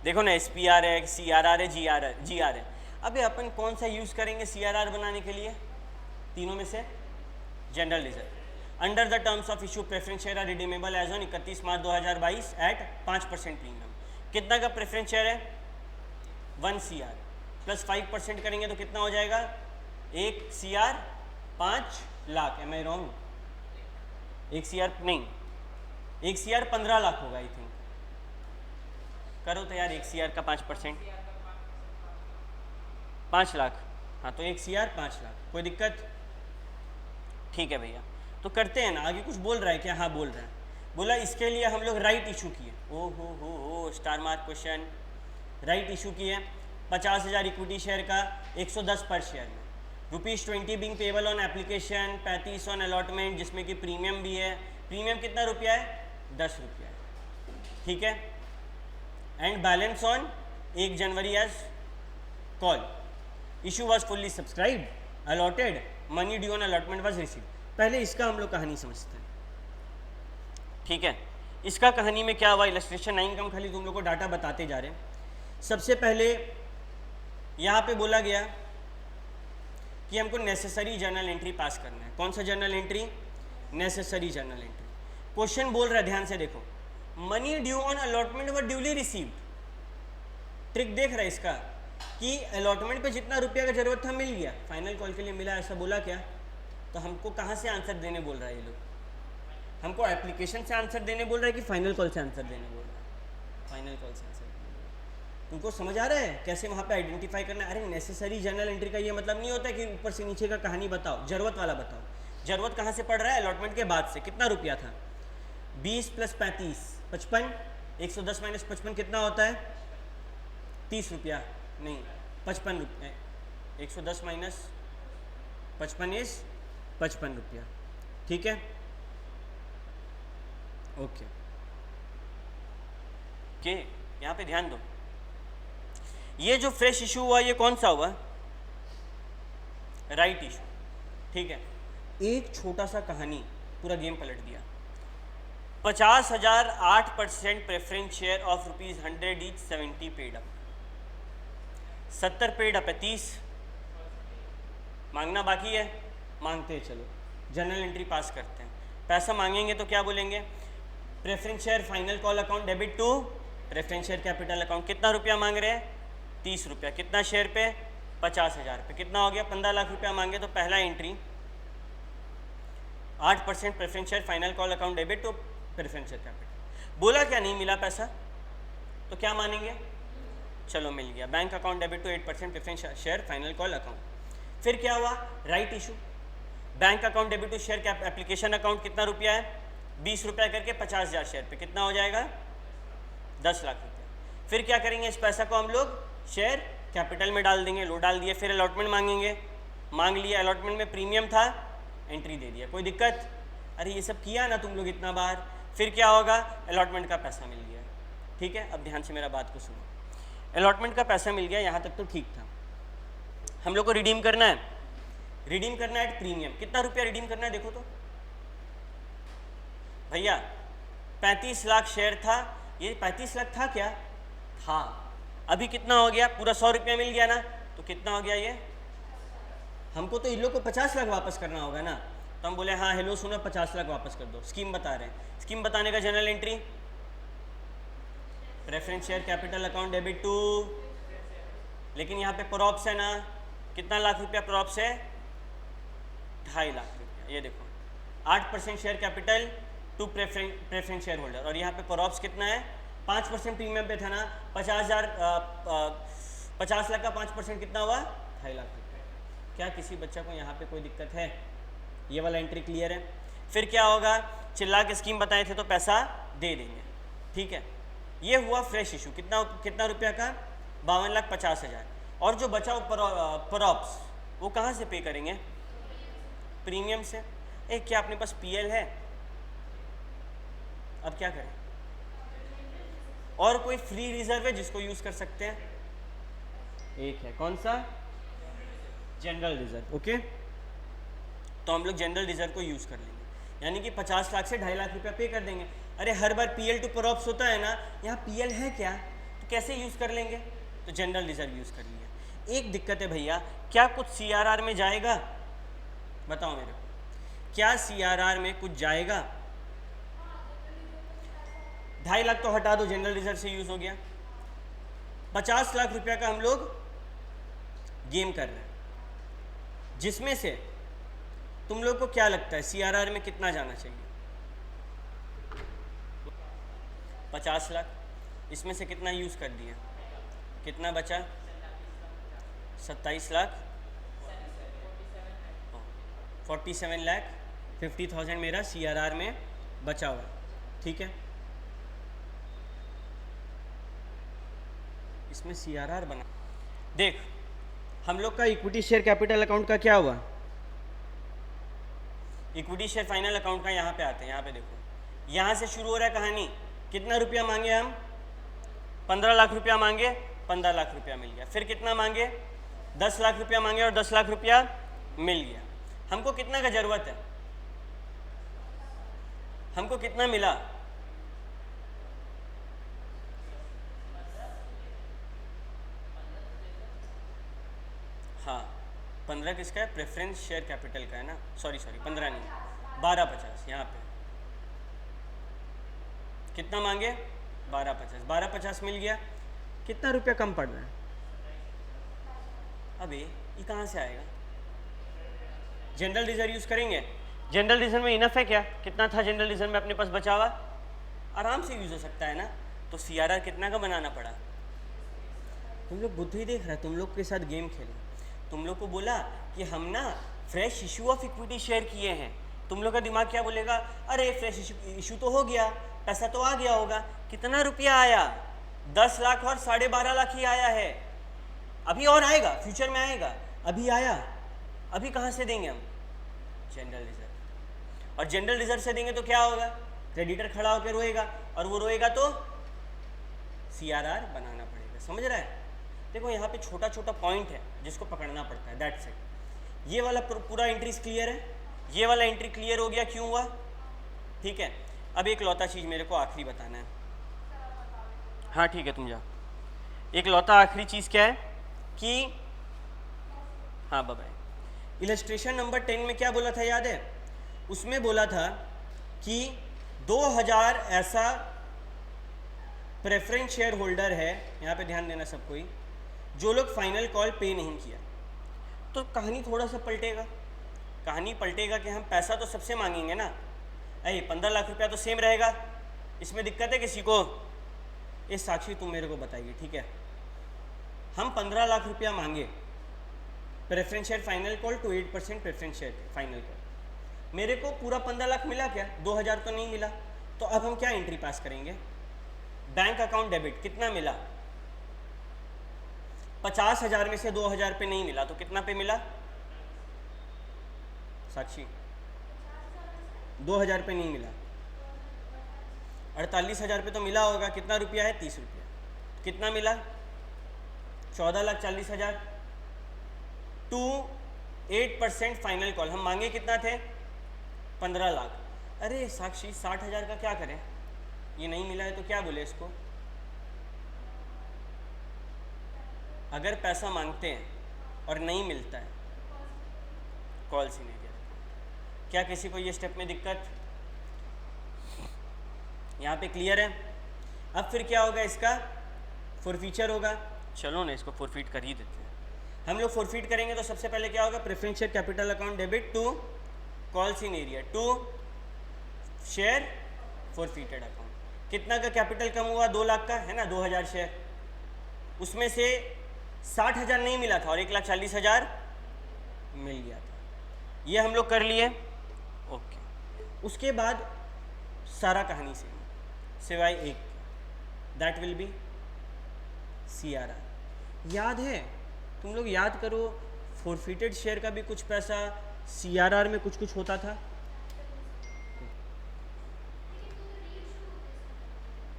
देखो ना, SPR है, CRR है, GR है। अबे अपन कौन सा यूज़ करेंगे CRR बनाने के लिए? तीनों में से general reserve. Under the terms of issue preference share are redeemable as on 31 March 2022 at 5% premium. कितना का प्रेफरेंस शेयर है? 1 CR प्लस 5% करेंगे तो कितना हो जाएगा? 1 CR 5 lakh. Am I wrong? 1 CR नहीं, 1 CR 15 लाख होगा आई थिंक। करो तो यार, 1 CR का 5%, 5 लाख। हाँ, तो 1 CR 5 लाख, कोई दिक्कत? ठीक है भैया, तो करते हैं ना। आगे कुछ बोल रहा है क्या? हाँ बोल रहा है, बोला इसके लिए हम लोग राइट इशू किए। ओ हो star mark question. Right issue किए 50,000 इक्विटी शेयर का 110 पर शेयर में, ₹20 being payable on application, 35 on allotment, जिसमें कि प्रीमियम भी है। प्रीमियम कितना रुपया है? 10 रुपया है, ठीक है। And balance on 1 January as call. Issue was fully subscribe, allotted, money due on allotment was receive. पहले इसका हम लोग कहानी समझते हैं, ठीक है। इसका कहानी में क्या हुआ? इलस्ट्रेशन 9 का हम खाली तुम लोग को डाटा बताते जा रहे हैं। सबसे पहले यहाँ पे बोला गया कि हमको नेसेसरी जर्नल एंट्री पास करना है। कौन सा journal entry? Necessary journal entry. Question बोल रहा है, ध्यान से देखो, money due on allotment were duly received. Trick देख रहा है इसका कि अलॉटमेंट पे जितना रुपया का जरूरत था मिल गया, फाइनल कॉल के लिए मिला, ऐसा बोला क्या? तो हमको कहाँ से आंसर देने बोल रहा है ये लोग? हमको एप्लीकेशन से आंसर देने बोल रहा है कि फाइनल कॉल से आंसर देने बोल रहा है? फाइनल कॉल से आंसर देने बोल रहा है। तुमको समझ आ रहा है कैसे वहाँ पे आइडेंटिफाई करना है? अरे नेसेसरी जर्नल एंट्री का ये मतलब नहीं होता कि ऊपर से नीचे का कहानी बताओ, जरूरत वाला बताओ। जरूरत कहाँ से पड़ रहा है? अलॉटमेंट के बाद से। कितना रुपया था? 20 + 35 55, 110 - 55 कितना होता है? 30 रुपया नहीं, 55 रुपये। 110 - 55 इज 55 रुपया, ठीक है, ओके। ओके, यहाँ पे ध्यान दो, ये जो फ्रेश इशू हुआ ये कौन सा हुआ? Right issue. ठीक है, एक छोटा सा कहानी पूरा गेम पलट दिया। 50,000 8% preference share of ₹100 each, 70 paid up, 70 paid up है, 30 मांगना बाकी है, मांगते हैं। चलो जनरल एंट्री पास करते हैं। पैसा मांगेंगे तो क्या बोलेंगे? Preference share final call account debit to preference share capital account. कितना रुपया मांग रहे हैं? 30 रुपया। कितना शेयर पे? 50,000 पे। कितना हो गया? 15 लाख रुपया मांगे तो पहला entry 8% preference share final call account debit to preference share capital. बोला क्या नहीं मिला पैसा, तो क्या मानेंगे? चलो मिल गया, bank account debit to 8% preference share final call account. फिर क्या हुआ? Right issue, bank account debit to share application account. कितना रुपया है? 20 रुपया करके 50,000 शेयर पे। कितना हो जाएगा? 10 लाख रुपया। फिर क्या करेंगे? इस पैसा को हम लोग शेयर कैपिटल में डाल देंगे। लो डाल दिए। फिर अलॉटमेंट मांगेंगे, मांग लिया। अलॉटमेंट में प्रीमियम था, एंट्री दे दिया। कोई दिक्कत? अरे ये सब किया ना तुम लोग इतना बार। फिर क्या होगा? अलॉटमेंट का पैसा मिल गया। ठीक है, अब ध्यान से मेरा बात को सुनो। अलॉटमेंट का पैसा मिल गया, यहाँ तक तो ठीक था। हम लोग को रिडीम करना है, रिडीम करना है प्रीमियम। कितना रुपया रिडीम करना है देखो तो भैया। 35 लाख शेयर था, ये 35 लाख था क्या? था। अभी कितना हो गया? पूरा 100 रुपया मिल गया ना, तो कितना हो गया ये? हमको तो इन लोग को 50 लाख वापस करना होगा ना, तो हम बोले हाँ हेलो सुनो 50 लाख वापस कर दो। स्कीम बता रहे हैं, स्कीम बताने का general entry preference share capital account debit to, लेकिन यहाँ पे प्रॉप्स है ना, कितना लाख रुपया प्रॉप्स है? 2.5 लाख रुपया। ये देखो 8% share capital to preference share holder, और यहाँ पे प्रॉप्स कितना है? 5% प्रीमियम पे था ना, 50 लाख का 5% कितना हुआ? 2.5 लाख रुपया। क्या किसी बच्चा को यहाँ पे कोई दिक्कत है? ये वाला एंट्री क्लियर है? फिर क्या होगा? चिल्ला के स्कीम बताए थे तो पैसा दे देंगे। ठीक है, ये हुआ फ्रेश इशू। कितना रुपया का? 52,50,000। और जो बचा प्रॉप्स वो कहाँ से पे करेंगे? प्रीमियम से। क्या अपने पास पीएल है? अब क्या करें? और कोई फ्री रिजर्व है जिसको यूज कर सकते हैं? एक है, कौन सा? General reserve. ओके, तो हम लोग जनरल रिजर्व को यूज कर लेंगे, यानी कि 50 लाख से 2.5 लाख रुपया पे कर देंगे। अरे हर बार पीएल टू प्रॉप्स होता है ना, यहाँ पीएल है क्या, तो कैसे यूज कर लेंगे? तो जनरल रिजर्व यूज कर लिया। एक दिक्कत है भैया, क्या कुछ सीआरआर में जाएगा? बताओ मेरे को, क्या सीआरआर में कुछ जाएगा? 2.5 लाख तो हटा दो, जनरल रिजर्व से यूज हो गया। 50 लाख रुपया का हम लोग गेम कर रहे हैं, जिसमें से तुम लोग को क्या लगता है सीआरआर में कितना जाना चाहिए? 50 लाख। इसमें से कितना यूज कर दिया? कितना बचा? 27 लाख, 47 लाख 50,000 मेरा सीआरआर में बचा हुआ। ठीक है, इसमें सीआरआर बना। देख, हम लोग का इक्विटी शेयर कैपिटल अकाउंट का क्या हुआ? इक्विटी शेयर फाइनल अकाउंट का यहाँ पे आते हैं। यहाँ पे देखो, यहाँ से शुरू हो रहा है कहानी। कितना रुपया मांगे हम? 15 लाख रुपया मांगे, 15 लाख रुपया मिल गया। फिर कितना मांगे? 10 लाख रुपया मांगे और 10 लाख रुपया मिल गया। हमको कितना का जरूरत है? हमको कितना मिला? हाँ, 15 किसका है? प्रेफरेंस शेयर कैपिटल का है ना, सॉरी 15 नहीं, 12,50। यहाँ पे कितना मांगे? 12,50। 12,50 मिल गया। कितना रुपया कम पड़ रहा है? अबे ये कहाँ से आएगा? जनरल रिजर्व यूज करेंगे। जनरल रिजर्व में इनफ है क्या? कितना था जनरल रिजर्व में अपने पास बचा हुआ? आराम से यूज हो सकता है ना। तो सीआरआर कितना का बनाना पड़ा? तुम लोग बुद्धि देख रहा है, तुम लोग के साथ गेम खेलो। तुम लोग को बोला कि हम ना fresh issue of equity share किए हैं। तुम लोग का दिमाग क्या बोलेगा? अरे फ्रेश इशू तो हो गया, पैसा तो आ गया होगा। कितना रुपया आया? 10 लाख और 12.5 लाख ही आया है। अभी और आएगा, फ्यूचर में आएगा। अभी आया, अभी कहाँ से देंगे हम? General reserve. और जनरल रिजर्व से देंगे तो क्या होगा? क्रेडिटर खड़ा होकर रोएगा, और वो रोएगा तो CRR बनाना पड़ेगा। समझ रहा है? देखो यहाँ पे छोटा छोटा पॉइंट है जिसको पकड़ना पड़ता है, दैट्स इट। ये वाला पूरा एंट्रीज क्लियर है, ये वाला एंट्री क्लियर हो गया, क्यों हुआ? ठीक है। अब एक लौता चीज़ मेरे को आखिरी बताना है। हाँ ठीक है, तुम जाओ। एक लौता आखिरी चीज़ क्या है कि हाँ बाय, इलस्ट्रेशन नंबर 10 में क्या बोला था याद है? उसमें बोला था कि 2000 ऐसा प्रेफरेंस शेयर होल्डर है, यहाँ पे ध्यान देना सब कोई, जो लोग फाइनल कॉल पे नहीं किया। तो कहानी थोड़ा सा पलटेगा। कहानी पलटेगा कि हम पैसा तो सबसे मांगेंगे ना, अरे 15 लाख रुपया तो सेम रहेगा, इसमें दिक्कत है किसी को? ये साक्षी तुम मेरे को बताइए, ठीक है? हम 15 लाख रुपया मांगे preference share final call to 8% preference share final call, मेरे को पूरा 15 लाख मिला क्या? 2000 तो नहीं मिला। तो अब हम क्या एंट्री पास करेंगे? बैंक अकाउंट डेबिट, कितना मिला? 50,000 में से 2000 पे नहीं मिला, तो कितना पे मिला साक्षी? 2000 पे नहीं मिला, 48,000 पे तो मिला होगा। कितना रुपया है? 30 रुपया। कितना मिला? 14,40,000 टू 8% फाइनल कॉल। हम मांगे कितना थे? 15 लाख। अरे साक्षी 60,000 का क्या करें? ये नहीं मिला है तो क्या बोले इसको? अगर पैसा मांगते हैं और नहीं मिलता है, कॉल सीनेरियो। क्या किसी को ये स्टेप में दिक्कत? यहाँ पे क्लियर है? अब फिर क्या होगा इसका? फॉरफीचर होगा। चलो ना इसको फॉरफीट कर ही देते हैं। हम लोग फॉरफीट करेंगे तो सबसे पहले क्या होगा? Preference share capital account debit to call in arrear to share forfeited account. कितना का कैपिटल कम हुआ? 2 लाख का है ना, 2000 शेयर। उसमें से 60,000 नहीं मिला था और 1,40,000 मिल गया था। ये हम लोग कर लिए, ओके। उसके बाद सारा कहानी से सिवाय एक, दैट विल बी CRR। याद है? तुम लोग याद करो, फॉरफिटेड शेयर का भी कुछ पैसा CRR में कुछ कुछ होता था।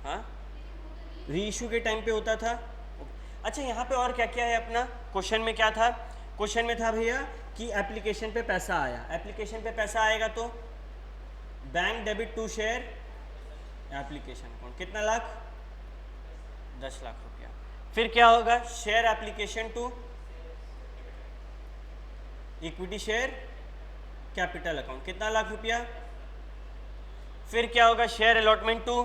हाँ, री इशू के टाइम पे होता था। अच्छा, यहाँ पे और क्या क्या है अपना? क्वेश्चन में क्या था? क्वेश्चन में था भैया कि एप्लीकेशन पे पैसा आया। एप्लीकेशन पे पैसा आएगा तो bank debit to share application account. कितना लाख? 10 लाख रुपया। फिर क्या होगा? Share application to equity share capital account. कितना लाख रुपया? फिर क्या होगा? शेयर अलॉटमेंट टू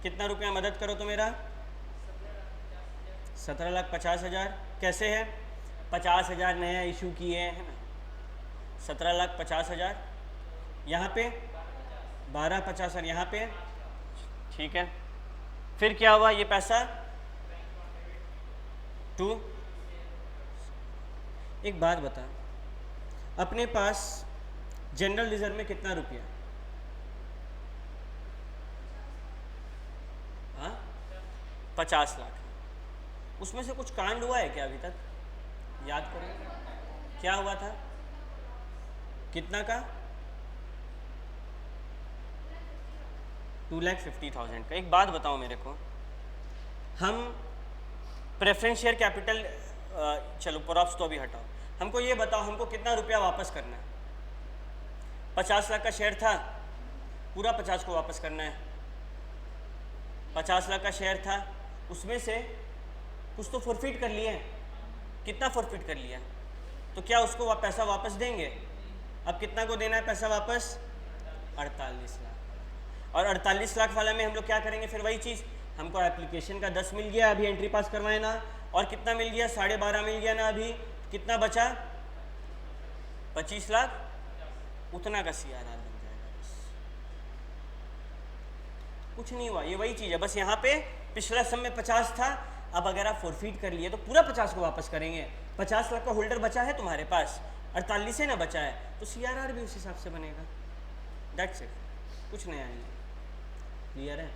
कितना रुपया? मदद करो तो मेरा। 17,50,000। कैसे है? 50,000 नया इशू किए है ना, 17,50,000। यहाँ पे 12,50 और यहाँ पे, ठीक है। फिर क्या हुआ? ये पैसा टू, एक बात बता, अपने पास जनरल रिजर्व में कितना रुपया? हाँ, 50 लाख। उसमें से कुछ कांड हुआ है क्या अभी तक? याद करो, क्या हुआ था? कितना का? 2,50,000 का। एक बात बताओ मेरे को, हम प्रेफरेंस शेयर कैपिटल, चलो प्रॉप्स तो अभी हटाओ, हमको ये बताओ हमको कितना रुपया वापस करना है? 50 लाख का शेयर था, पूरा 50 को वापस करना है। 50 लाख का शेयर था, उसमें से कुछ तो फॉरफिट कर लिए हैं। कितना फॉरफिट कर लिया? तो क्या उसको पैसा वापस देंगे? अब कितना को देना है पैसा वापस? 48 लाख। और 48 लाख वाला में हम लोग क्या करेंगे? फिर वही चीज़, हमको एप्लीकेशन का 10 मिल गया, अभी एंट्री पास करवाए ना, और कितना मिल गया? 12.5 मिल गया ना, अभी कितना बचा? 25 लाख। उतना का CRR बन जाएगा। बस कुछ नहीं हुआ, ये वही चीज़ है। बस यहाँ पे पिछला सम में 50 था, अब अगर आप फॉरफिट कर लिए तो पूरा 50 को वापस करेंगे। 50 लाख का होल्डर बचा है तुम्हारे पास, 48 है ना बचा है, तो CRR भी उस हिसाब से बनेगा। दैट्स इट, कुछ नया नहीं। क्लियर है?